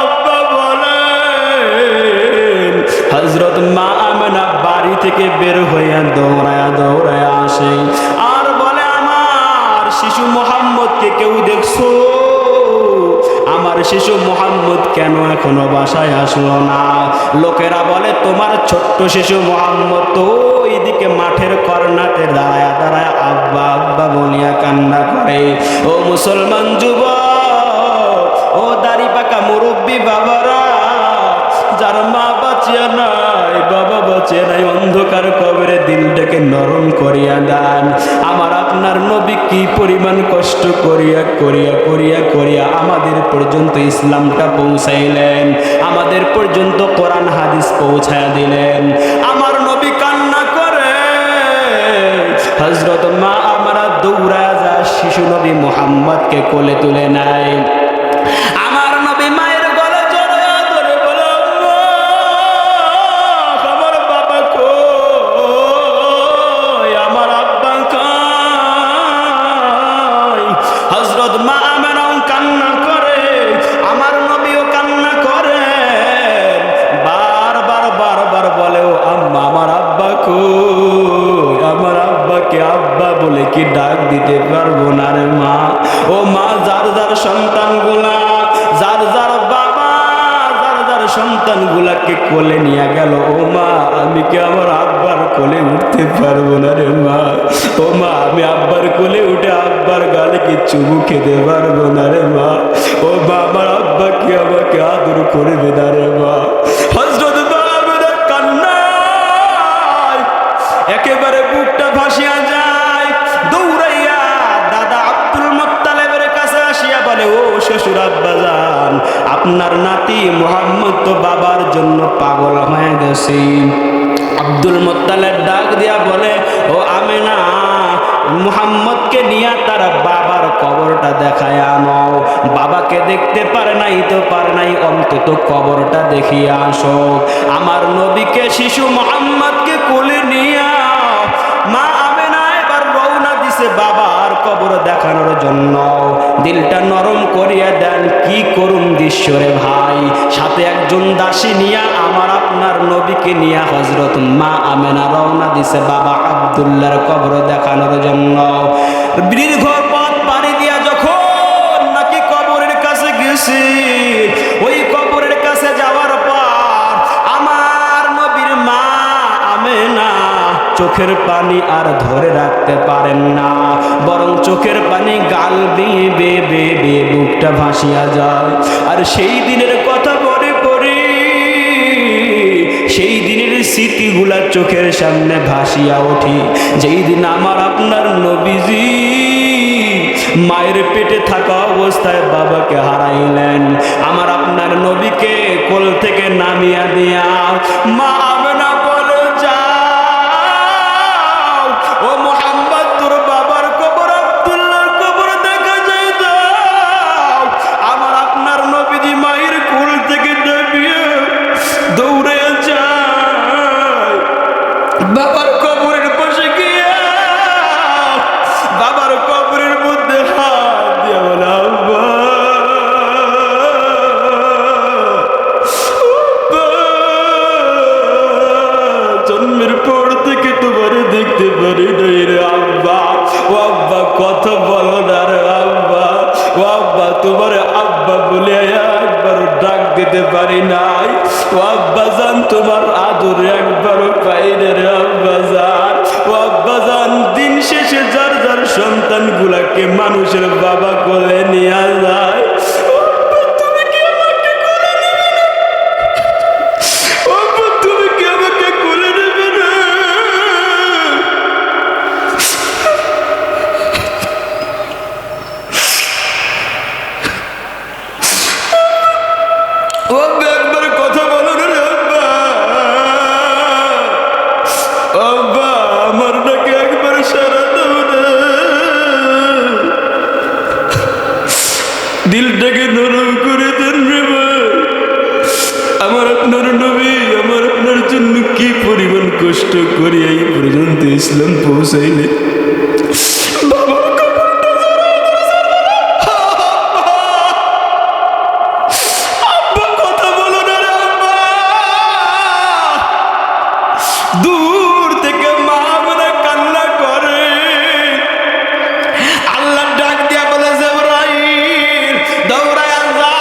আব্বা বলেন। হযরত মা আমেনা বাড়ি থেকে বের হইয়া দৌড়ায়া দৌড়ায়া আসে আর বলে, আমার শিশু মুহাম্মদকে কেউ দেখছো? আমার শিশু মুহাম্মদ কেন এখনো বাসায় আসলো না? লোকেরা বলে, তোমার ছোট্ট শিশু মুহাম্মদ তো ওইদিকে মাঠের কর্নাতে দাঁড়ায়া দাঁড়ায়া আব্বা আব্বা বলিয়া কান্না করে। ও মুসলমান যুবক, ও দাড়ি পাকা মুরব্বী বাবারা, যার মা বাঁচিয়া নাই, বাবা বাঁচিয়া নাই, অন্ধকার কবরে দিলটাকে নরম করিয়া দেন। আমার আপনার নবী কি পরিমাণ কষ্ট করিয়া করিয়া করিয়া করিয়া আমাদের পর্যন্ত ইসলামটা পৌঁছাইলেন, আমাদের পর্যন্ত কোরআন হাদিস পৌঁছায়া দিলেন। আমার নবী কান্না করে, হযরত মা আমরা দৌড়ায়া যা শিশু নবী মুহাম্মদকে কোলে তুলে নেয়। আমার নবী মায়ের গলা জড়ায়া ধরে বলে, আমার বাবা কই, আমার আব্বা কই? হযরত মা আমেনাও কান্না করে, আমার নবীও কান্না করে, বারবার বারবার বলে, ও আম্মা, আমার আব্বা কই? আমার আব্বাকে আব্বা বলে কি ডাক দিতে পারবো না রে মা? ও মা, যার যার সন্তানগুলা, যার যার বাবা যার যার সন্তানগুলাকে কোলে নিয়ে গেল, ও মা, আমি কি আমার আব্বার কোলে উঠতে পারবো না রে মা? ও মা, আমি আব্বার কোলে উঠে আব্বার গালে কি চুমু খেতে পারবো না রে মা? ও মা, আমার আব্বা কি আমাকে আদর করবে না রে মা? হযরত বাবা কান্নায় একেবারে বুকটা ভাসিয়া যায়। দৌড়াইয়া দাদা আব্দুল মুত্তালিবের কাছে আসিয়া বলে, ও শ্বশুর আব্বাজান, আপনার নাতি মুহাম্মদ তো বাবার জন্য পাগল হয়ে গেছে। আব্দুল মুত্তালিব ডাক দিয়া বলে, ও আমেনা, মুহাম্মদকে নিয়ে তার বাবার কবরটা দেখায় আনো। বাবাকে দেখতে পারে নাই তো পারে নাই, অন্তত কবরটা দেখিয়ে আসো। আমার নবীকে শিশু মুহাম্মদকে কোলে নিয়ে মা আমেনা এবার রওনা দিছে বাবার কবর দেখানোর জন্য। দিলটা নরম করিয়া দেন, কি করুম উদ্দেশ্য রে ভাই, সাথে একজন দাসী নিয়া আমার আপনার নবীকে নিয়া হযরত মা আমেনা রওনা দিছে বাবা আব্দুল্লাহর কবর দেখানোর জন্য। দীর্ঘ পথ পাড়ি দিয়া যখন নাকি কবরের কাছে গেছে, ওই কবরের কাছে যাওয়ার পর আমার নবীর মা আমেনা চোখের পানি আর ধরে রাখতে পারেন না, বরং চোখের পানি গাল দিয়ে বেয়ে বেয়ে বেয়ে বুকটা ভাসিয়া যায়। আর সেই দিনের কথা মনে পড়ে, সেই দিনের স্মৃতিগুলা চোখের সামনে ভাসিয়া ওঠে, যেই দিন আমার আপনার নবীজি মায়ের পেটে থাকা অবস্থায় বাবাকে হারাইলেন। আমার আপনার নবীকে কোল থেকে নামিয়া দিয়া মা আমেনা বলে, যাও ও মুহাম্মদ, তোর বাবার কবর আব্দুল্লাহর কবর দেখা যায়, দাও। আমার আপনার নবীজি মায়ের কোল থেকে নামিয়ে দৌড়ে যায় বাবার কবরের পাশে গিয়া বাবার কবরের মধ্যে হাত দিয়া বলে, আব্বা, জন্মের পর থেকে তোমার দেখতে পারি নাই রে আব্বা। ও আব্বা, কথা বলো না রে আব্বা। ও আব্বা, তোমার আব্বা বলে একবারও ডাক দিতে পারি নাই। ও আব্বা জান, তোমার আদর একবারও পাই না রে আব্বা জান। ও আব্বা জান, দিন শেষে যার যার সন্তান গুলাকে মানুষের বাবা কোলে নিয়ে যায়, তুমি কি আমাকে কোলে নেবে না? ও আব্বা, একবার কথা বলো না রে আব্বা। আব্বা, আমার নাকি একবার সারা দাও না, দিলটাকে নরম করে দেন রে ভাই। আমার আপনার নবী আমার আপনার জন্য কি পরিমাণ কষ্ট করি এই পর্যন্ত ইসলাম পৌঁছাইলে। বাবার কবরটা আব্বা, কথা বলো না রে আব্বা। দূর থেকে মা মানে কান্না করে। আল্লাহ ডাক দিয়া বলে, জিবরাইল দৌড়ায় যা,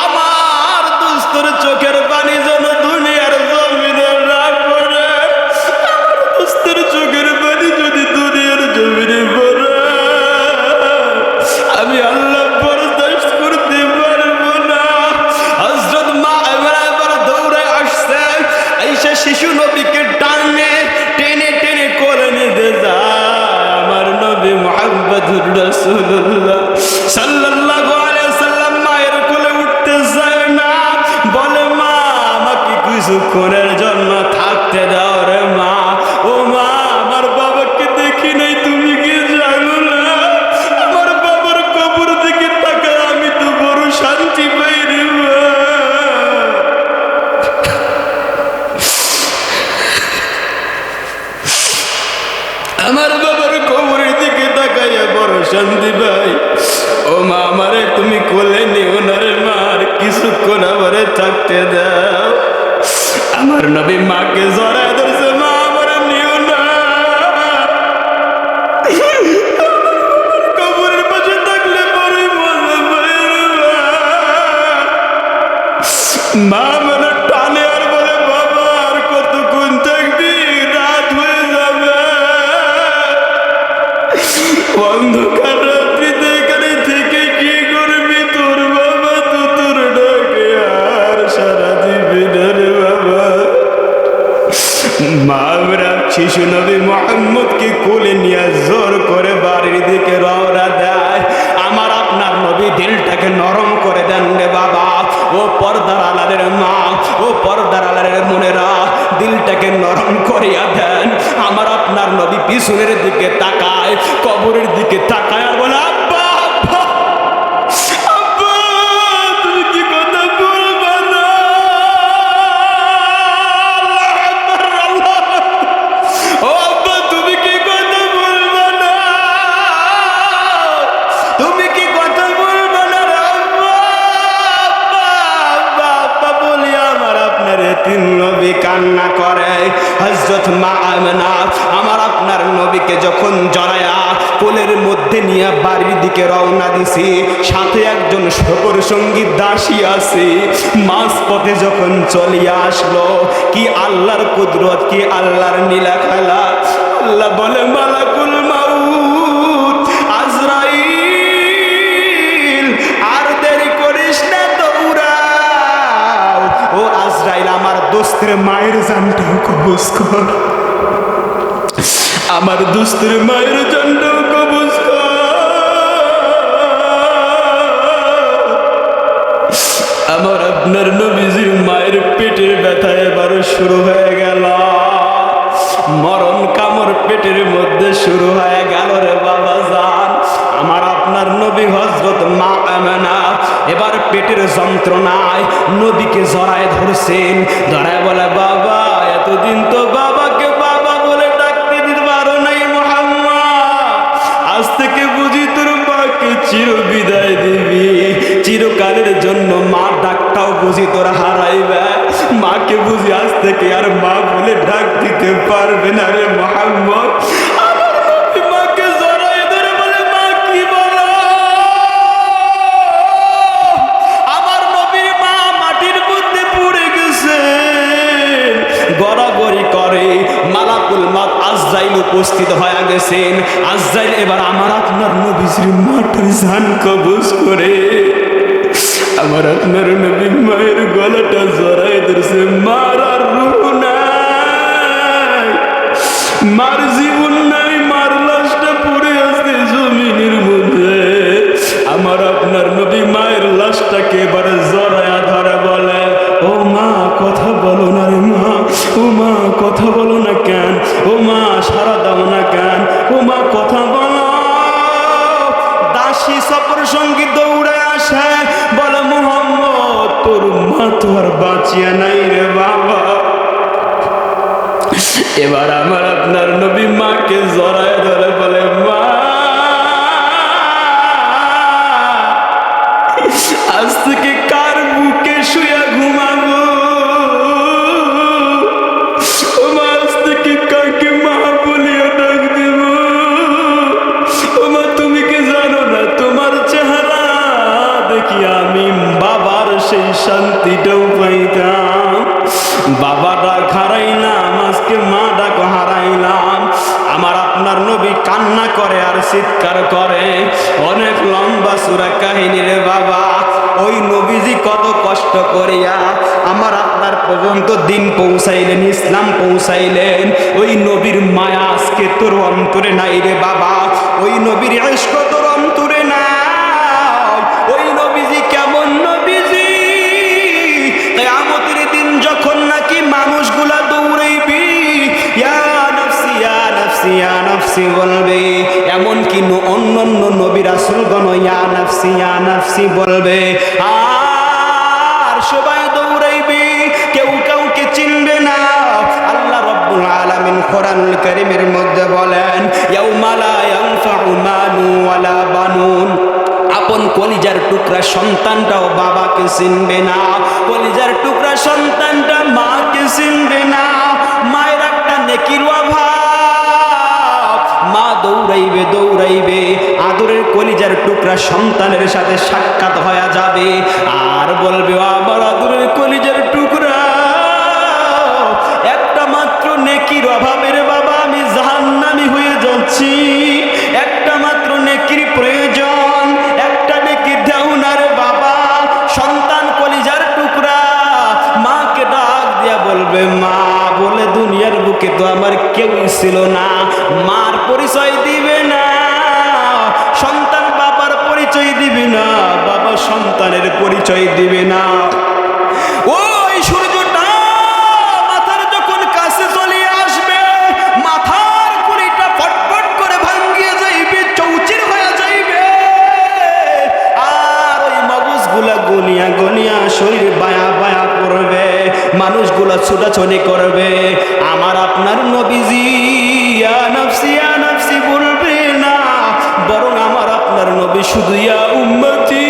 আমার দুস্তর চোখের পানি যেন দুনিয়ার জমিনে না পড়ে। আমার দুস্তর চোখের পানি যদি দুনিয়ার জমিনে পড়ে, আমি আল্লাহ বরদাস্ত করতে পারবো না। হযরত মা আমেনা এবার দৌড়ে আসছে, আইসা শিশু নবীকে টানে টেনে টেনে কোলে নিতে যায় আমার নবী মুহাম্মদুর রাসূলুল্লাহ সাল্লাল্লাহু আলাইহি ওয়াসাল্লাম মায়ের কোলে উঠতে চায় না, বলে, মা আমাকে কিছুক্ষণের জন্য থাকতে দাও রে মা। ও মা, আমার বাবাকে দেখি নাই, তুমি কি জানো না? আমার বাবার কবর দিকে তাকায় আমি তো বড় শান্তি পাই রে মা। আমার বাবার কবরের দিকে তাকাইয়া বড় শান্তি পাই। ও মা, আমারে তুমি কোলে নিও না রে মা, আর কিছুক্ষণ আমারে থাকতে দাও। আমার নবী মাকে জড়ায় ধরছে, মা আমারে নিও না। কবরের পাশে থাকলে বড়ই মজা পাই রে মা। মানে টানে আর বলে, বাবা আর কতক্ষণ থাকবি, রাত হয়ে যাবে। অন্ধকার রাত্রিতে এখানে থেকে কি করবি? তোর বাবা তো তোর ডাকে আর সারা দিবি না রে বাবা। মারা শিশু নবী মুহাম্মদকে কোলে নিয়ে জোর করে বাড়ির দিকে রওনা দেয়। আমার আপনার নবী দিলটাকে নরম করে দেন রে বাবা। ও পর্দার আলাদের মা, ও পর্দার আলাদের মনেরা, দিলটাকে নরম করিয়া দেন। আমার আপনার নবী পিছনের দিকে তাকায়, কবরের দিকে তাকায় আর বলে, আব্বা, আব্বা, আব্বা, তুমি কি কথা বলবা না? আল্লাহু আকবার, আল্লাহু আকবার। ও আব্বা, তুমি কি কথা বলবা না? তুমি কি কথা বলবা না রে আব্বা? আব্বা, কান্না করে। হযরত মা আমেনা আমার আপনার নবীকে যখন জড়ায়া কোলের মধ্যে নিয়ে বাড়ির দিকে রওনা দিছি, সাথে একজন সফর সঙ্গী দাসী আছে। মাঝপথে যখন চলিয়া আসলো, কি আল্লাহর কুদরত, কি আল্লাহর নীলা খেলা। আল্লাহ বলে, মালাকুল মাউত আজরাইল, আর দেরি করিস না, দৌড়াও। ও আজরাইল, আমার দোস্তের মায়ের জানটাও কবজ কর, আমার দোস্তের মায়ের জানটাও কবজ কর। আমার আপনার নবীজির মায়ের পেটের ব্যথা এবার শুরু হয়ে গেল, মরণ কামড় পেটের মধ্যে শুরু হয়ে গেল রে বাবা জান। আমার আপনার নবী হযরত মা আমেনা এবার পেটের যন্ত্রণায় নবীকে জড়ায় ধরছেন। ধরায় বলে, বাবা এতদিন তো বাবাকে বাবা বলে ডাকতে দিতে পারো নাই মুহাম্মদ, আজ থেকে বুঝি তোর মাকে চির বিদায় দিবি, চিরকালের জন্য মা ডাকটাও বুঝি তোর হারাইবে। মাকে বুঝি আজ থেকে আর মা বলে ডাক দিতে পারবে না রে মুহাম্মদ। আমার নবী মাকে জড়ায় ধরে বলে, মা কি বলো? আমার নবীর মা মাটির মধ্যে পড়ে গেছে, গড়াগড়ি করে। মালাকুল মউত আজরাইল উপস্থিত হয়ে গেছেন। আজরাইল এবার আমার আপনার নবীর মাটার জান কবজ করে আমার আপনার নবী মায়ের গলাটা জড়ায় ধরছে। মার আর রূহ নাই, মার জীবন নাই, মার লাশটা পড়ে আছে জমিনের মধ্যে। আমার আপনার নবী মায়ের লাশটাকে এবারে জড়ায়া ধরে বলে, ও মা কথা বলো না রে মা, ও মা কথা বলো না কেন, ও মা সারা দাও না কেন, ও মা কথা বলো। দাসী সফর সঙ্গী দৌড়ে আসে, বলে, মুহাম্মদ তোর মা তো আর বাঁচিয়া নাই রে বাবা। এবার আমার আপনার নবী মাকে জড়ায় ধরে বলে, মা আজ থেকে কার বুকে শুয়া ঘুমাবো? ও মা আজ থেকে কাকে মা বলিয়া ডাক দেব? ও মা তুমি কি জানো না, তোমার চেহারা দেখি আমি বাবার সেই শান্তিটাও পাইতাম। বাবা ডাক হারাইলাম, আজকে মা ডাক হারাইলাম। আমার আপনার নবী কান্না করে আর চিৎকার করে। অনেক লম্বা সূরা কাহিনী রে বাবা। ওই নবীজি কত কষ্ট করিয়া আমার আপনার পর্যন্ত দিন পৌঁছাইলেন, ইসলাম পৌঁছাইলেন। ওই নবীর মায়া আজকে তোর অন্তরে নাই রে বাবা, ওই নবীর ইশক তোর অন্তরে নাই। ওই নবীজি কেমন নবীজি, কিয়ামতের দিন যখন নাকি মানুষগুলা দৌড়াইবি, ইয়া নাফসি ইয়া নাফসি ইয়া নাফসি বলবে, এমনকি অন্যান্য নবী রাসূলগণ ইয়া নাফসি বলবে, আর সবাই দৌড়াইবে, কেউ কাউকে চিনবে না। আল্লাহ রাব্বুল আলামিন কোরআনুল কারীমের মধ্যে বলেন, ইয়াউমা লা ইয়ানফাউ মালু ওয়ালা বানুন, আপন কলিজার টুকরা সন্তানটাও বাবাকে চিনবে না, কলিজার টুকরা সন্তানটা মাকে চিনবে না। মায়ের একটা নেকির অভাব, মা দৌড়াইবে, আদরের কলিজার টুকরা সন্তানের সাথে সাক্ষাৎ হয়ে যাবে, আর বলবে, আমার আদরের কলিজার টুকরা, একটা মাত্র নেকির অভাবের বাবা আমি জাহান্নামী হয়ে যাচ্ছি, একটা মাত্র নেকির প্রয়োজন, একটা নেকি দাও না রে বাবা। সন্তান কলিজার টুকরা মাকে ডাক দিয়া বলবে, মা বলে দুনিয়ার বুকে তো আমার কেউ ছিল না। মার পরিচয় দিবে না, সন্তান বাবার পরিচয় দিবে না, বাবা সন্তানের পরিচয় দিবে না। ওই সূর্যটা মাথার যখন কাছে চলে আসবে, মাথার কুড়িটা ফটফট করে ভাঙ্গিয়ে যাইবে, চৌচির হয়ে যাইবে, আর ওই মগজগুলা গলিয়া গলিয়া শরীর বায়া বায়া পড়বে, মানুষগুলা ছুটাছুটি করবে। আমার আপনার নবীজি ইয়া নাফসি বলবে না, বরং আমার আপনার নবী শুধু ইয়া উম্মতি,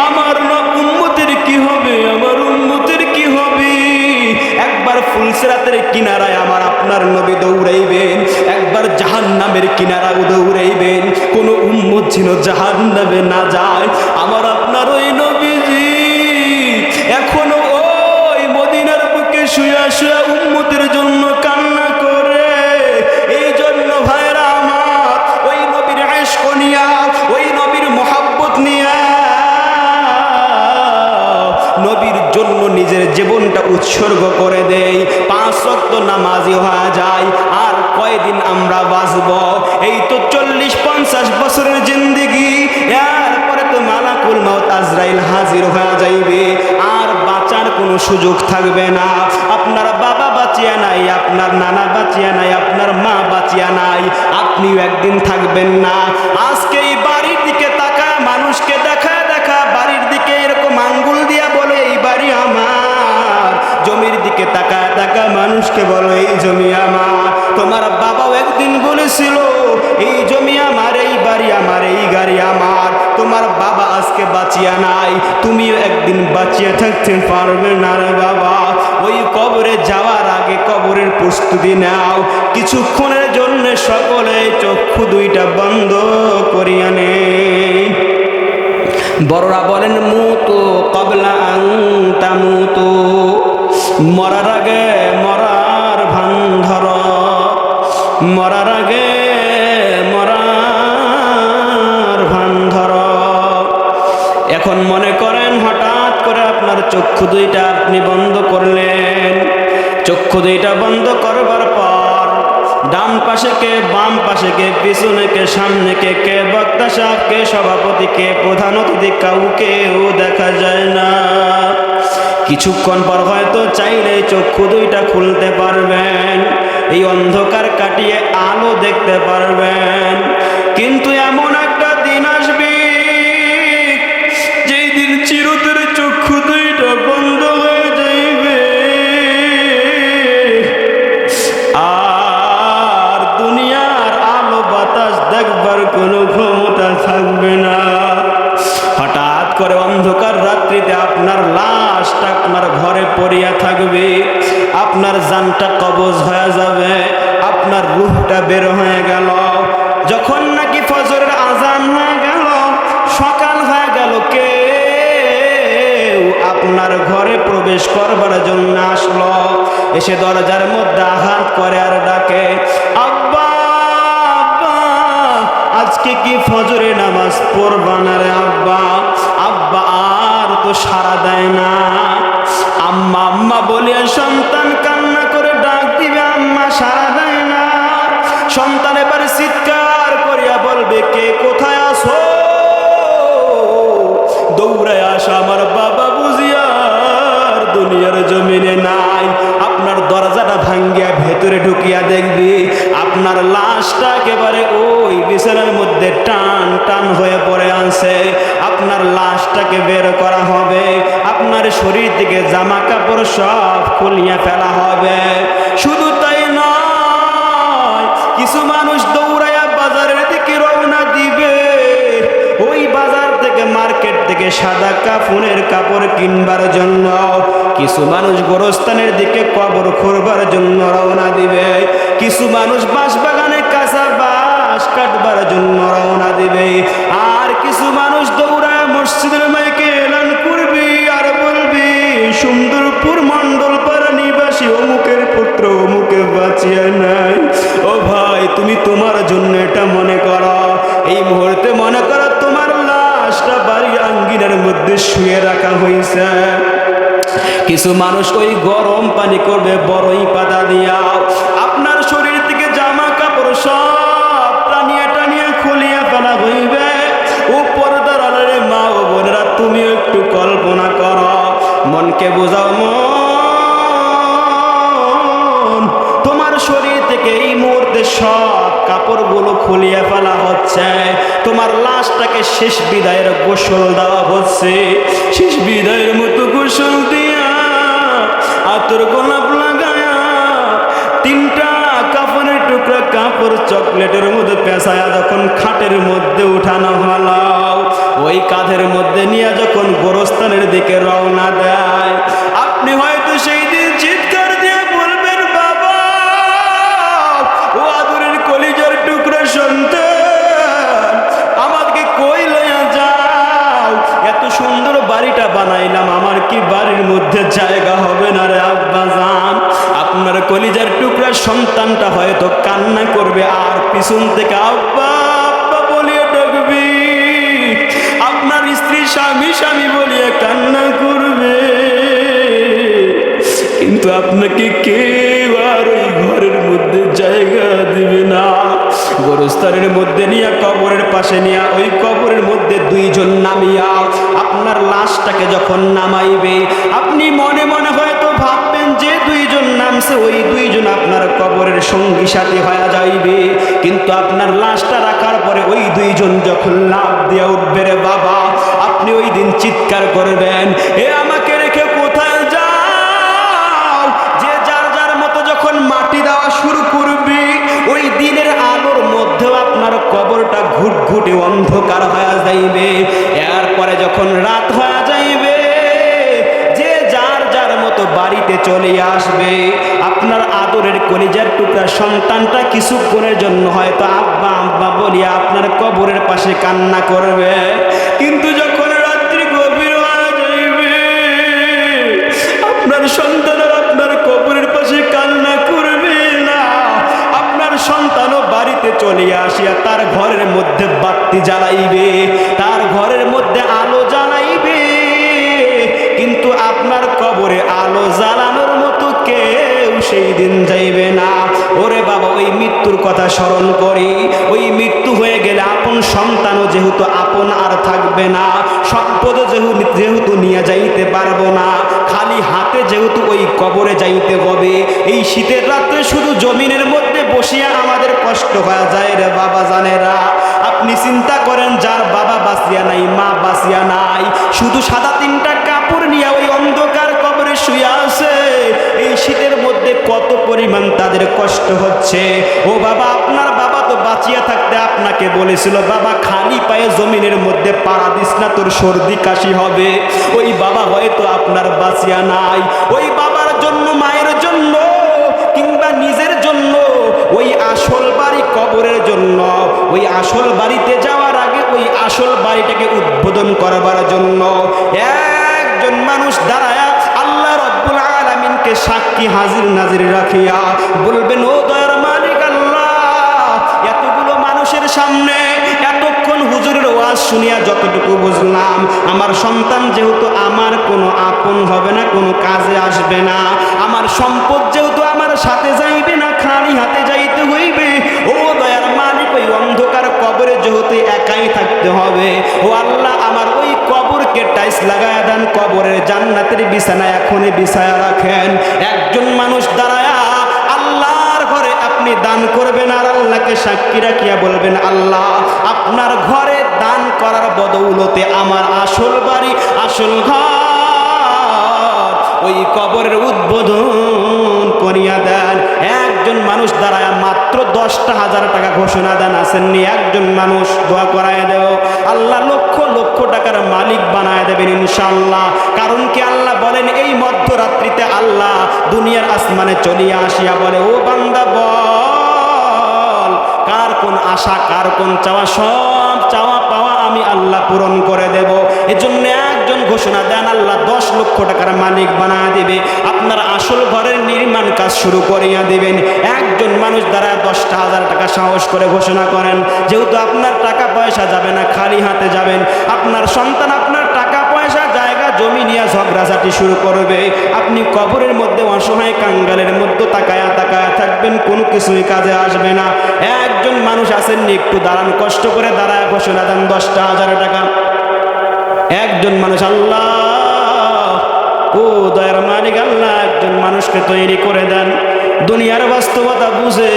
আমার উম্মতের কি হবে, আমার উম্মতের কি হবে, একবার আপনার নবী দৌড়াইবেন, একবার জাহান্নামের কিনারাও দৌড়াইবেন, কোনো উম্মত যেন জাহান্নামে না যায়। আমার আপনার ওই নবীজি এখনো ওই মদিনার বুকে শুয়া শুয়া উম্মতের জন্য কান্না করে। এই জন্য ভাইরা আমার, ওই নবীর ইশক নিয়া, ওই নবীর মোহাব্বত নিয়া নবীর জন্য নিজের জীবনটা উৎসর্গ করে দেই, 5 ওয়াক্ত নামাজি হয়ে যায়। আর কয়দিন আমরা বাঁচব? এই তো 40-50 বছরের জিন্দেগি। এরপরে তো মালাকুল মউত আজরাইল হাজির হয়ে যাইবে, আর বাঁচার কোনো সুযোগ থাকবে না। আপনার বাবা বাঁচিয়া নাই, আপনার নানা বাঁচিয়া নাই, আপনার মা বাঁচিয়া নাই, আপনিও একদিন থাকবেন না। আজকে এই বাড়ির দিকে তাকা, মানুষকে দেখা দেখা বাড়ির দিকে এরকম আঙ্গুল দিয়া বলে এই বাড়ি আমার, জমির দিকে তাকা তাকা মানুষকে বলো এই জমি আমার। তোমার বাবাও একদিন বলেছিল এই জমি আমার, এই বাড়ি আমার, এই গাড়ি আমার। তোমার বাবা আজকে বাঁচিয়া নাই, তুমিও একদিন বাঁচিয়ে থাকতে পারবে না রে বাবা। ওই কবরে যাওয়ার আগে কবরের প্রস্তুতি নাও। কিছুক্ষণের জন্য সকলে চক্ষু দুইটা বন্ধ করিয়া নে। বড়রা বলেন মুতু ক্বাবলা আন তামুতু, মরার আগে মরার ভান ধর, মরার আগে মরার ভান ধর। এখন মনে করেন হঠাৎ করে আপনার চক্ষু দুইটা আপনি বন্ধ করলেন। চক্ষু দুইটা বন্ধ করবার পর ডান পাশে কে, বাম পাশে কে, পিছনে কে, সামনে কে, কে বক্তা সাহেব, কে সভাপতি, কে প্রধান অতিথি, কাউকেও দেখা যায় না। কিছুক্ষণ পর হয়তো চাইলে চক্ষু দুইটা খুলতে পারবেন, এই অন্ধকার কাটিয়ে আলো দেখতে পারবেন। কিন্তু এমন একটা দিন আসবে যেই দিন চিরতরে চক্ষু দুইটা বন্ধ হয়ে যাইবে, আর দুনিয়ার আলো বাতাস দেখবার কোনো ক্ষমতা থাকবে না। হঠাৎ করে অন্ধকার রাত্রিতে আপনার লাশটা আপনার ঘরে পড়িয়া থাকবে, আপনার জানটা কবজ হয়ে যাবে, আপনার রূহটা বের হয়ে গেল। যখন নাকি ফজরের আজান হয়ে গেল, সকাল হয়ে গেল, কেউ আপনার ঘরে প্রবেশ করবার জন্য আসলো, এসে দরজার মধ্যে আঘাত করে আর ডাকে আব্বা আব্বা, আজকে কি ফজরে নামাজ পড়বা না রে আব্বা? আব্বা আর তো সাড়া দেয় না। আম্মা আম্মা বলিয়া সন্তান কান্না করে ডাক দিবে, আম্মা সাড়া দেয় না। সন্তান এবার চিৎকার করিয়া বলবে কে কোথায় আছো? দৌড়ায় আসা আমার বাবা বুঝিয়ার দুনিয়ার জমিনে নাই। আপনার দরজাটা ভাঙ্গিয়া ভেতরে ঢুকিয়া দেখবি আপনার লাশটা একেবারে ওই বিছানার মধ্যে টান টান হয়ে পড়ে আছে। আপনার লাশটাকে বের করা হবে, আপনার শরীর থেকে জামা কাপড় সব খুলিয়া ফেলা হবে। শুধু তাই নয়, কিছু মানুষ দৌড়াইয়া বাজারের দিকে রওনা দিবে, ওই বাজার থেকে মার্কেট থেকে সাদা কাফনের কাপড় কিনবার জন্য। কিছু মানুষ গোরস্থানের দিকে কবর খুঁড়বার জন্য রওনা দিবে, কিছু মানুষ বাঁশবাগানে কাঁচা বাঁশ কাটবার জন্য রওনা দিবে, আর কিছু মানুষ দৌড়ায় মসজিদের মাইকে এলান করবি আর বলবি সুন্দরপুর মণ্ডলপাড়া নিবাসী অমুকের পুত্র অমুকে বাঁচিয়া নাই। ও ভাই, তুমি তোমার জন্য এটা মনে করো, এই মুহূর্তে মনে করো তোমার লাশটা বাড়ির আঙ্গিনার মধ্যে শুয়ে রাখা হয়েছে। কিছু মানুষ ওই গরম পানি করবে বড়ই পাতা দিয়া, আপনার শরীর থেকে জামা কাপড় সব টানিয়ে টানিয়ে খুলিয়া ফেলা হইবে। ও পর্দার আড়ালে মা ও বোনেরা, তুমি একটু কল্পনা করো, মনকে বোঝাও মন, তোমার শরীর থেকে এই মুহূর্তে সব কাপড়গুলো খুলিয়ে ফেলা হচ্ছে, তোমার লাশটাকে শেষ বিদায়ের গোসল দেওয়া হচ্ছে। শেষ বিদায়ের মতো গোসল দিয়া আতর গোলাপ লাগায়া 3টা কাপড়ের টুকরা কাপড় চকলেটের মধ্যে পেঁচায়া যখন খাটের মধ্যে উঠানো হলো, ওই কাঁধের মধ্যে নিয়ে যখন গোরস্থানের দিকে রওনা দেয়, আপনি হয়তো সেই দিন চিৎকার দিয়ে বলবেন বাবা কি বাড়ির মধ্যে জায়গা হবে না রে আব্বাজান? আপনার কলিজার টুকরা সন্তানটা হয়তো কান্না করবে আর পিছন থেকে আব্বা আব্বা বলিয়ে ডাকবি, আপনার স্ত্রী স্বামী স্বামী বলিয়ে কান্না করবে, কিন্তু আপনাকে কেউ আর ওই ঘরের মধ্যে জায়গা দিবে না। গোরস্থানের মধ্যে নিয়ে কবরের পাশে নিয়ে ওই কবরের মধ্যে দুইজন নামিয়া আপনার লাশটাকে যখন নামাইবে, আপনি মনে মনে হয়তো ভাববেন যে দুইজন নামছে ওই দুইজন আপনার কবরের সঙ্গী সাথী হয়ে যাইবে, কিন্তু আপনার লাশটা রাখার পরে ওই দুইজন যখন লাফ দিয়ে উঠবে রে বাবা, আপনি ওই দিন চিৎকার করবেন, এ আমাকে রেখে কোথায় যাও? যে যার যার মতো যখন মাটি দেওয়া শুরু করবে, ওই দিনের আলোর মধ্যেও আপনার কবরটা ঘুটঘুটে অন্ধকার হয়ে যাইবে। এরপরে যখন রাত হয়ে যাইবে, যে যার যার মতো বাড়িতে চলে আসবে, আপনার আদরের কলিজার টুকরা সন্তানটা কিছুক্ষণের জন্য হয়তো আব্বা আব্বা বলিয়া আপনার কবরের পাশে কান্না করবে, কিন্তু যখন রাত্রি গভীর হয়ে যাইবে, আপনার সন্তানের আপনার কবরের পাশে কান্না করবে না। আপনার সন্তানও বাড়িতে চলে আসিয়া তার ঘরের মধ্যে বাতি জ্বালাইবে, তার ঘরের মধ্যে আলো জ্বালাইবে, কিন্তু আপনার কবরে আলো জ্বালানোর মতো কেউ সেই দিন যাইবে না। ওরে বাবা, ওই মৃত্যুর কথা স্মরণ করি, ওই মৃত্যু হয়ে গেলে আপন সন্তানও যেহেতু আপন আর থাকবে না, সম্পদও যেহেতু নিয়ে যাইতে পারবো না, খালি হাতে যেহেতু ওই কবরে যাইতে হবে। এই শীতের রাত্রে শুধু জমিনের মধ্যে বসিয়া আমাদের কষ্ট হয়ে যায় রে বাবা জানেরা। আপনি চিন্তা করেন, যার বাবা বাঁচিয়া নাই, মা বাঁচিয়া নাই, শুধু সাদা তিনটা কাপড় নিয়ে ওই অন্ধকার কবরে শুয়ে আছে, এই শীতের মধ্যে কত পরিমাণ তাদের কষ্ট হচ্ছে। ও বাবা, আপনার বাবা তো বাঁচিয়া থাকতে আপনাকে বলেছিল, বাবা খালি পায়ে জমিনের মধ্যে পাড়া দিস না, তোর সর্দি কাশি হবে। ওই বাবা হয়তো আপনার বাঁচিয়া নাই। ওই বাবার জন্য, মায়ের জন্য, কিংবা নিজের জন্য, ওই আসল বাড়ি কবরের জন্য, ওই আসল বাড়িতে যাওয়ার আগে ওই আসল বাড়িটাকে উদ্বোধন করবার জন্য একজন মানুষ দাঁড়ায় আল্লাহ রব্বুল আলামিনকে সাক্ষী হাজির নাজির রাখিয়া বলবেন, ও দয়ার মালিক আল্লাহ, এতগুলো মানুষের সামনে এতক্ষণ হুজুরের ওয়াজ শুনিয়া যতটুকু বুঝলাম, আমার সন্তান যেহেতু আমার কোনো আপন হবে না, কোনো কাজে আসবে না, আমার সম্পদ যেহেতু আমার সাথে যাইবে না, খালি হাতে যাইতে হইবে, ও দয়ার মালিক, ওই অন্ধকার কবরে যেহেতু একাই থাকতে হবে, ও আল্লাহ আমার ওই কবরকে টাইস লাগায়া দেন, কবরের জান্নাতের বিছানা এখনই বিছায়া রাখেন। একজন মানুষ দাঁড়ায়া আল্লাহর ঘরে আপনি দান করবেন আর আল্লাহকে সাক্ষী রাখিয়া বলবেন, আল্লাহ আপনার ঘরে দান করার বদৌলতে আমার আসল বাড়ি, আসল ঘর, ওই কবরের উদ্বোধন করিয়া দেন। একজন মানুষ দাঁড়ায় মাত্র 10,000 টাকা ঘোষণা দেন, আসেননি? একজন মানুষ দোয়া করায় দেব, আল্লাহ লক্ষ লক্ষ টাকার মালিক বানায় দেবেন ইনশাআল্লাহ। কারণ কি, আল্লাহ বলেন এই মধ্যরাত্রিতে আল্লাহ দুনিয়ার আসমানে চলিয়া আসিয়া বলে, ও বান্দা বল কার কোন আশা, কার কোন চাওয়া, সব চাওয়া পাওয়া আমি আল্লাহ পূরণ করে দেব। এজন্য একজন ঘোষণা দেন, আল্লাহ 10 লক্ষ টাকার মালিক বানায় দিবে, আপনার আসল ঘরের নির্মাণ কাজ শুরু করিয়া দিবেন। একজন মানুষ দ্বারা 10,000 টাকা সাহস করে ঘোষণা করেন, যেহেতু আপনার টাকা পয়সা যাবে না, খালি হাতে যাবেন, আপনার সন্তান আপনার টাকা পয়সা জায়গা জমি নিয়ে ঝগড়াঝাটি শুরু করবে, আপনি কবরের মধ্যে অসহায় কাঙ্গালের মধ্যে তাকায়া তাকায়া থাকবেন, কোনো কিছুই কাজে আসবে না। একজন মানুষ আসেননি, একটু দাঁড়ান, কষ্ট করে দাঁড়ায় ঘোষণা দেন 10,000 টাকা। একজন মানুষ, আল্লাহ ও দয়ার মালিক আল্লাহ, একজন মানুষকে তৈরি করে দেন, দুনিয়ার বাস্তবতা বুঝে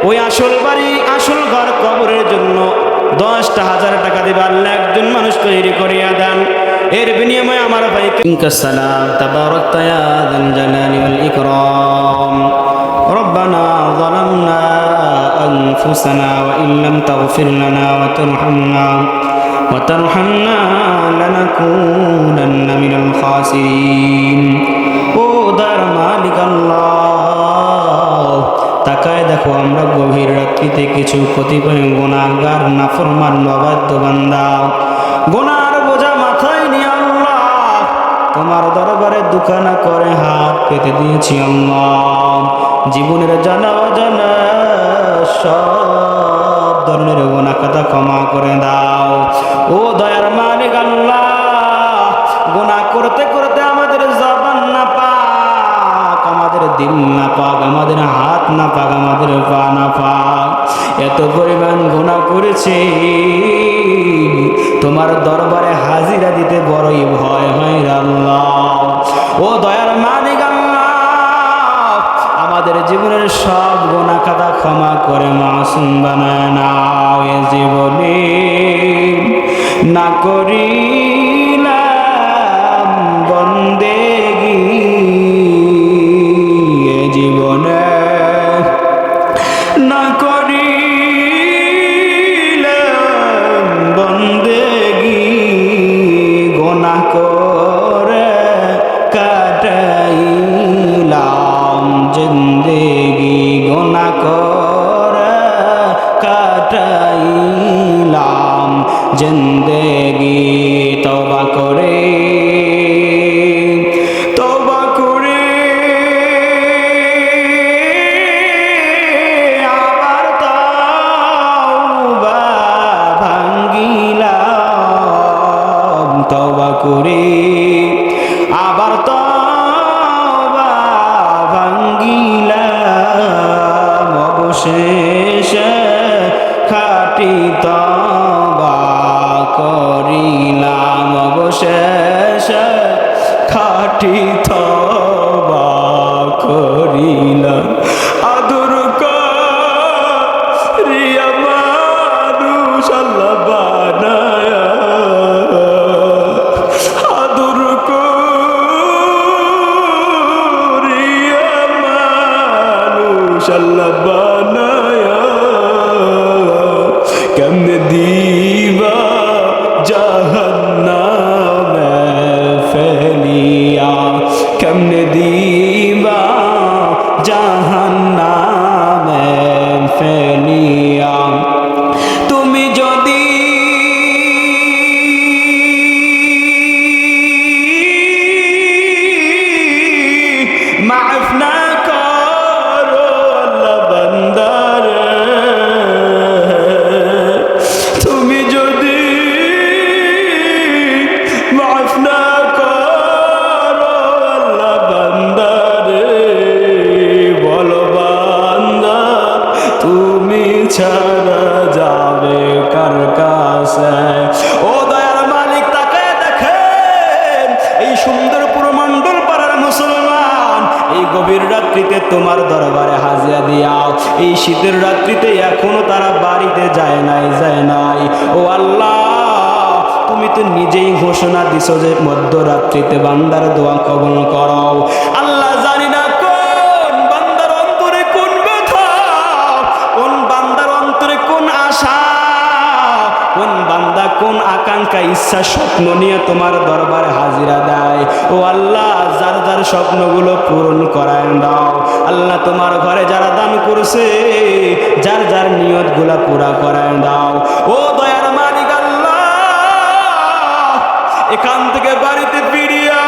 ওই আসল বাড়ি, আসল ঘর কবরের জন্য 10,000 টাকা দিবে, আল্লাহ একজন মানুষ তৈরি করিয়া দেন। এর বিনিময়ে আমার ভাইকে সালাম তাবারাকতা ইয়া যাল জালালি ওয়াল ইকরাম। রব্বানা যালামনা আনফুসানা ওয়া ইন লাম তাগফির লানা ওয়া তারহামনা লানাকুনান্না মিনাল খাসিরিন। ও দয়ার মালিক আল্লাহ, তাকায় দেখো আমরা গভীর রাত্রিতে কিছু কতিপয় গুনাহগার, নাফরমান, অবাধ্য বান্দা, গুনার বোঝা মাথায় নিয়ে আল্লাহ তোমার দরবারে দুখানা করে হাত পেতে দিয়েছি আল্লাহ। জীবনের জানা অজানা সব ধরনের গুনাহ খাতা ক্ষমা করে দাও। ও দয়ার মালিক আল্লাহ, গুনাহ করতে করতে আমাদের জবান না পাক, আমাদের দিল না পাক, আমাদের হাত না পাক, আমাদের পা না পাক, এত পরিমাণ গুনাহ করেছি, তোমার দরবারে হাজিরা দিতে বড়ই ভয় হয় আল্লাহ। ও দয়ার মালিক আল্লাহ, আমাদের জীবনের সব গুনাহ খাতা ক্ষমা করে মাসুম বানায় নাও। এ জীবনে না করিলাম বন্দেগি, এ জীবনে না করিলাম বন্দেগি, গুনাহ করে কাটাইলাম জিন্দেগি, গুনাহ করে কাটাইলাম জিন্দেগি। তওবা করে, তওবা করে আবার তওবা ভাঙ্গিলাম, তওবা করে আবার তওবা ভাঙ্গিলাম, অবশেষে খাঁটি তওবা করিলাম, অবশেষে খাঁটি তওবা করিলাম। আদর করিয়া মানুষ আল্লাহ বানায়া, আদর করিয়া মানুষ আল্লাহ বানায়া, কেমনে দিবা জাহান্নামে ফেলিয়া, কেমনে দিবা জাহান্নামে ফেলিয়া। তুমি যদি মাফ না করো আল্লাহ বান্দারে, তুমি যদি মাফ না করো আল্লাহ বান্দারে, বলো বান্দা তুমি ছাড়া যাবে কার কাছে। ও দয়ার মালিক, তাকায় দেখেন এই সুন্দর পুরমণ্ডল পাড়ার মুসলমান এই গভীর রাত্রিতে তোমার দরবারে হাজিরা দিয়াও, এই শীতের রাত্রিতে এখনো তারা বাড়িতে যায় নাই, যায় নাই। ও আল্লাহ, তুমি তো নিজেই ঘোষণা দিছো যে মধ্যরাত্রিতে বান্দার দোয়া কবুল করো। আল্লাহ, জানি না কোন বান্দার অন্তরে কোন ব্যথা, কোন বান্দার অন্তরে কোন আশা, কোন বান্দা কোন আকাঙ্ক্ষা ইচ্ছা স্বপ্ন নিয়ে তোমার দরবারে হাজিরা দেয়। ও আল্লাহ, যার যার স্বপ্নগুলো পূরণ করায় দাও। আল্লাহ, তোমার ঘরে যারা দান করছে যার যার নিয়তগুলা পুরা করায় দাও। ও দয়ার মালিক আল্লাহ, এখান থেকে বাড়িতে ফিরিয়া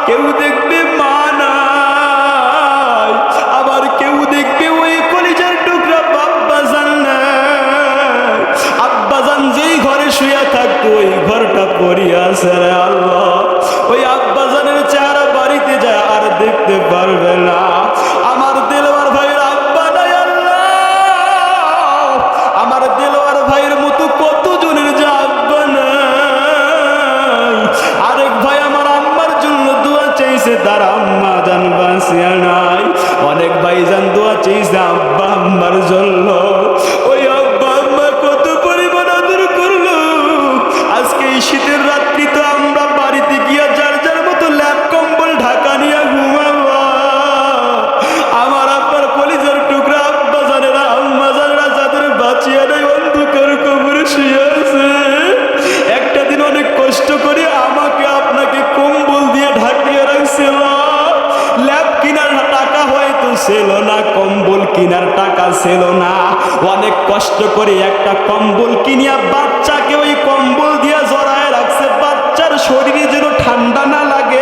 কেউ দেখবে মা নাই, আবার কেউ দেখবে ওই কলিজার টুকরা বাপ্পাজান নাই। আব্বাজান যেই ঘরে শুয়ে থাকতো ওই ঘরটা পড়িয়া আছে রে আল্লাহ, ওই আব্বাজানের চেহারা বাড়িতে যায় আর দেখতে পারবে না। আমার দেলোয়ার ভাইয়ের আব্বা নাই আল্লাহ, আমার দেলোয়ার ভাইয়ের মতো কতজনের যে আব্বা নাই। আরেক ভাই আমার আম্মার জন্য দোয়া চাইছে, তার আম্মা জান বাঁচিয়া নাই। অনেক ভাই জান দোয়া চাইছে আব্বা আম্মার জন্য, ওই আব্বা আম্মা কত পরিমাণ আদর করলো। আজকে এই শীতের রাত্রি তো আমরা বাড়িতে গিয়া যার যার মতো ল্যাপ কম্বল ঢাকা নিয়ে ঘুমাবো। আমার আপনার কলিজার টুকরা আব্বা জানেরা আম্মা জানেরা যাদের বাঁচিয়া নাই অন্ধকার কবরে শুয়ে আছে, একটা দিন অনেক কষ্ট করে আমাকে আপনাকে কম্বল দিয়ে ঢাকিয়ে রাখছিল। ল্যাপ কিনার টাকা হয়তো ছিল না, কম্বল কিনার টাকা ছিল না, অনেক কষ্ট করে একটা কম্বল কিনিয়া বাচ্চাকে ওই কম্বল দিয়া জড়ায় রাখছে, বাচ্চার শরীরে যেন ঠান্ডা না লাগে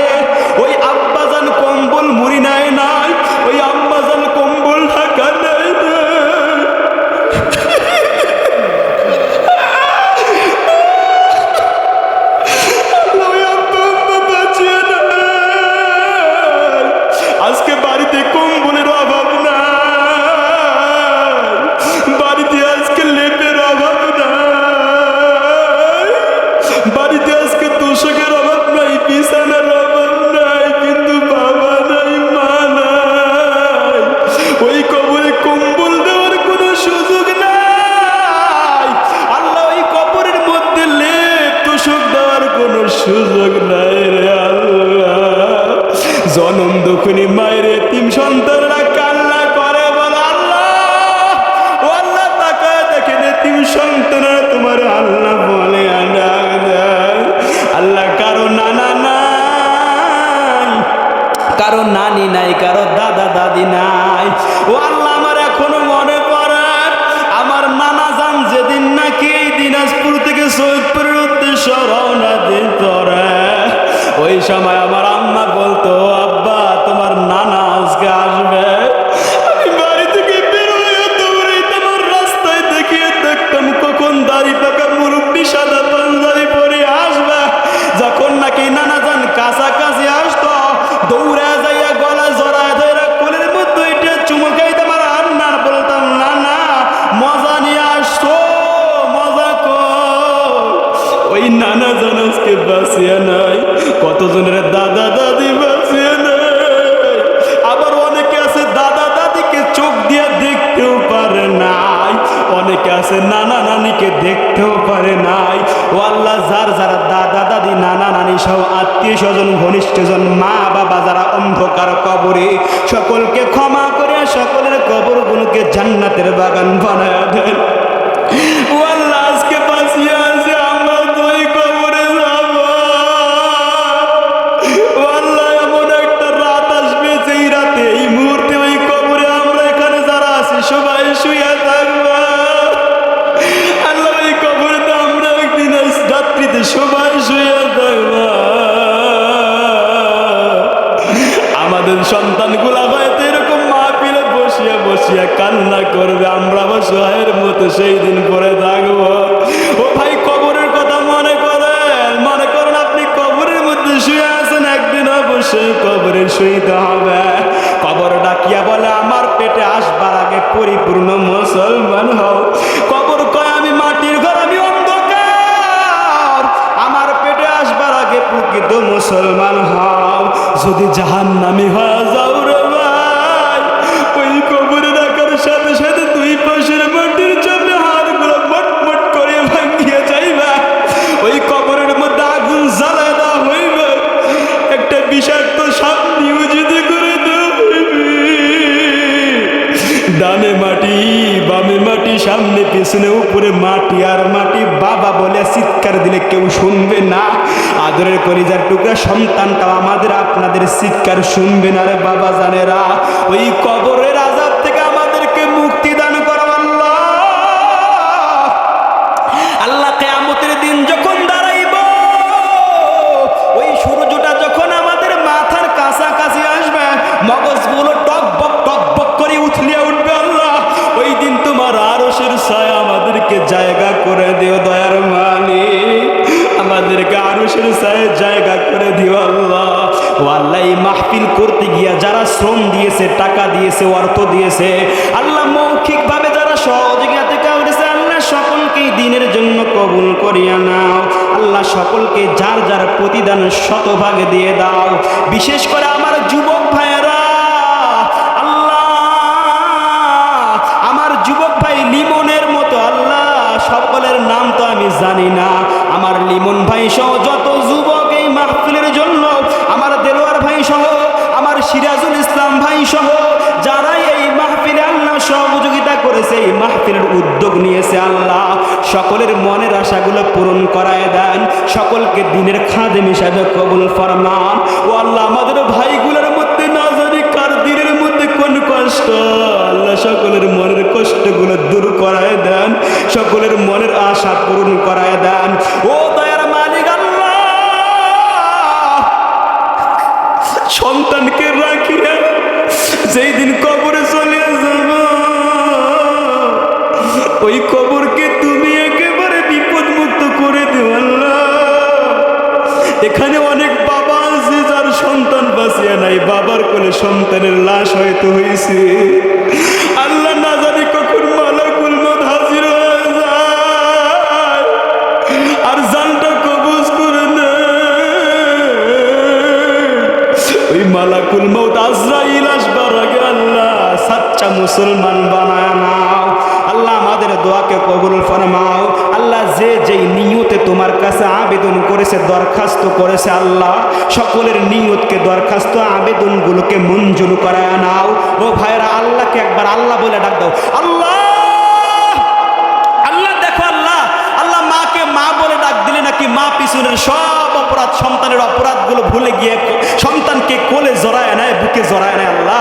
যখনই মায়ের এতিম সন্তানরা কান্না করে বলে আল্লাহ, ও আল্লাহ তাকায় দেখেন এতিম সন্তানরা তোমার আল্লাহ বলে আল্লাহ কারো নানা নাই, কারো নানি নাই, কারো দাদা দাদি নাই। ও আল্লাহ আমার এখনো মনে পড়ে আমার নানা যান যেদিন নাকি এই দিনাজপুর থেকে সৈয়দপুরের উদ্দেশ্যে রওনা দিত রে, ওই সময় আমার আম্মা বলতো আব্বা তোমার নানা আজকে আসবে। আমি বাড়ি থেকে বের হয়ে দৌড়াইতাম, আমার রাস্তায় দেখিয়ে দেখতাম কখন দাড়ি পাকা মুরব্বী সাদা পাঞ্জাবি পরে আসবে। যখন নাকি নানা যান কাছাকাছি আসতো দৌড়ে যাইয়া গলা জড়ায় ধরে কোলের মধ্যে এটা চুমু খাইতাম আর আন্নার বলতাম নানা মজা নিয়ে আসতো, মজা কর। ওই নানা জান আজকে বাঁচিয়ে নাই, কতজনের দাদা দাদি বাঁচিয়ে নাই। আবার অনেকে আছে দাদা দাদিকে চোখ দিয়ে দেখতেও পারে নাই, অনেকে আছে নানা নানিকে দেখতেও পারে নাই। ও আল্লাহ যার যারা দাদা দাদি নানা নানি সহ আত্মীয় স্বজন ঘনিষ্ঠজন মা বাবা যারা অন্ধকার কবরে, সকলকে ক্ষমা করে সকলের কবরগুলোকে জান্নাতের বাগান বানায় দেন। ও আল্লাহ আজকে বাঁচিয়ে আছে আমরা দুই কবরে যাব। ও আল্লাহ এমন একটা রাত আসবে যেই রাতে এই মুহূর্তে ওই কবরে আমরা এখানে যারা আছি সবাই শুয়ে থাকবো। আল্লাহ এই কবরে তো আমরা একদিন রাত্রিতে সবাই শুয়ে থাকবো। আমাদের সন্তানগুলা হয়তো এরকম মাহফিলে বসিয়া বসিয়া কান্না করবে, আমরা অসহায়ের মতো সেই দিন পরে থাকবো। ও ভাই কবরের কথা মনে করেন, মনে করেন আপনি কবরের মধ্যে শুয়ে আছেন, একদিন অবশ্যই কবরে শুইতে হবে। কবর ডাকিয়া বলে আমার পেটে আসবার আগে পরিপূর্ণ মুসলমান হও। কবর কয় আমি মাটির ঘর, আমি অন্ধকার, আমার পেটে আসবার আগে প্রকৃত মুসলমান হও। যদি জাহান্নামী হয়ে যাও রে ভাই, ওই কবরে রাখার সাথে সাথে দুই পাশের মাটির চাপে হাড়গুলো মটমট করে ভাঙিয়ে যাইবা। ওই কবরের মধ্যে আগুন জ্বালায় দেওয়া হইবে, একটা বিষাক্ত সাপ নিয়োজিত করে দেওয়া হইবে। ডানে মাটি বামে মাটি, সামনে পিছনে উপরে মাটি আর মাটি। বাবা বলে চিৎকার দিলে কেউ শুনবে না, আদরের কলিজার টুকরা সন্তানটাও আমাদের আপনাদের চিৎকার শুনবে না রে বাবা জানেরা। ওই কবরের আযাব থেকে আমাদেরকে মুক্তি দান করো আল্লাহ। আল্লাহ কিয়ামতের দিন যখন দাঁড়াইব, ওই সূর্যটা যখন আমাদের মাথার কাছাকাছি আসবে, মগজগুলো টকবক করে উথলিয়ে উঠবে আল্লাহ। ওই দিন তোমার আরশের ছায়া আমাদেরকে জায়গা করে দিও দয়ার মালিক, আমাদেরকে আরশের ছায়া জায়গা করে দিও আল্লাহ। ও আল্লাহ এই মাহফিল করতে গিয়া যারা শ্রম দিয়েছে, টাকা দিয়েছে, অর্থ দিয়েছে, আল্লাহ মৌখিকভাবে যারা সহযোগিতা করেছে, আল্লাহ সকলকেই দিনের জন্য কবুল করিয়া নাও আল্লাহ। সকলকে যার যার প্রতিদান শতভাগে দিয়ে দাও। বিশেষ করে আমার যুবক ভাইয়েরা, আল্লাহ আমার যুবক ভাই লিমনের মতো আল্লাহ সকলের নাম তো আমি জানি না, আমার লিমন ভাই সহ যত যুবক এই মাহফিলের জন্য, আমার দেলোয়ার ভাই সহ, আমার সিরাজুল ইসলাম ভাই সহ যারা এই মাহফিলে আল্লাহ সহযোগিতা করেছে, এই মাহফিলের উদ্যোগ নিয়েছে আল্লাহ, সকলের মনের আশাগুলো পূরণ করায় দেন, সকলকে দিনের খাদেম হিসাবে কবুল ফরমান। ও আল্লাহ আমাদের ভাইগুলোর মধ্যে না জানি কার দিনের মধ্যে কোন কষ্ট, আল্লাহ সকলের মনের কষ্টগুলো দূর করায় দেন, সকলের মনের আশা পূরণ করায় দেন। ও দয়ার মালিক আল্লাহ, সন্তানকে রাখিয়া যেই দিন কবরে চলে যাব, ওই কবরকে তুমি একেবারে বিপদ মুক্ত করে দিও আল্লাহ। এখানে অনেক বাবা আছে যার সন্তান বাঁচিয়া নাই, বাবার কোলে সন্তানের লাশ হয়তো হয়েছে, আল্লাহ না জানি কখন মালাকুল মউত হাজির হয়ে যায় আর জানটা কবজ করে নেয়। ওই মালাকুল মউত আজরাইল আসবার আগে আল্লাহ সাচ্চা মুসলমান বানায় নাও আল্লাহ। আমাদের দোয়াকে কবুল ফরমাও। আল্লাহ যে যেই নিয়তে তোমার কাছে আবেদন করেছে, দরখাস্ত করেছে, আল্লাহ সকলের নিয়তকে, দরখাস্ত, আবেদনগুলোকে মঞ্জুর করায় নাও। ও ভাইরা, আল্লাহকে একবার আল্লাহ বলে ডাক দাও, আল্লাহ। আল্লাহ দেখো, আল্লাহ আল্লাহ মাকে মা বলে ডাক দিলে নাকি মা পিছনের সব অপরাধ, সন্তানের অপরাধগুলো ভুলে গিয়ে সন্তানকে কোলে জড়ায় নেয়, বুকে জড়ায় নেয়। আল্লাহ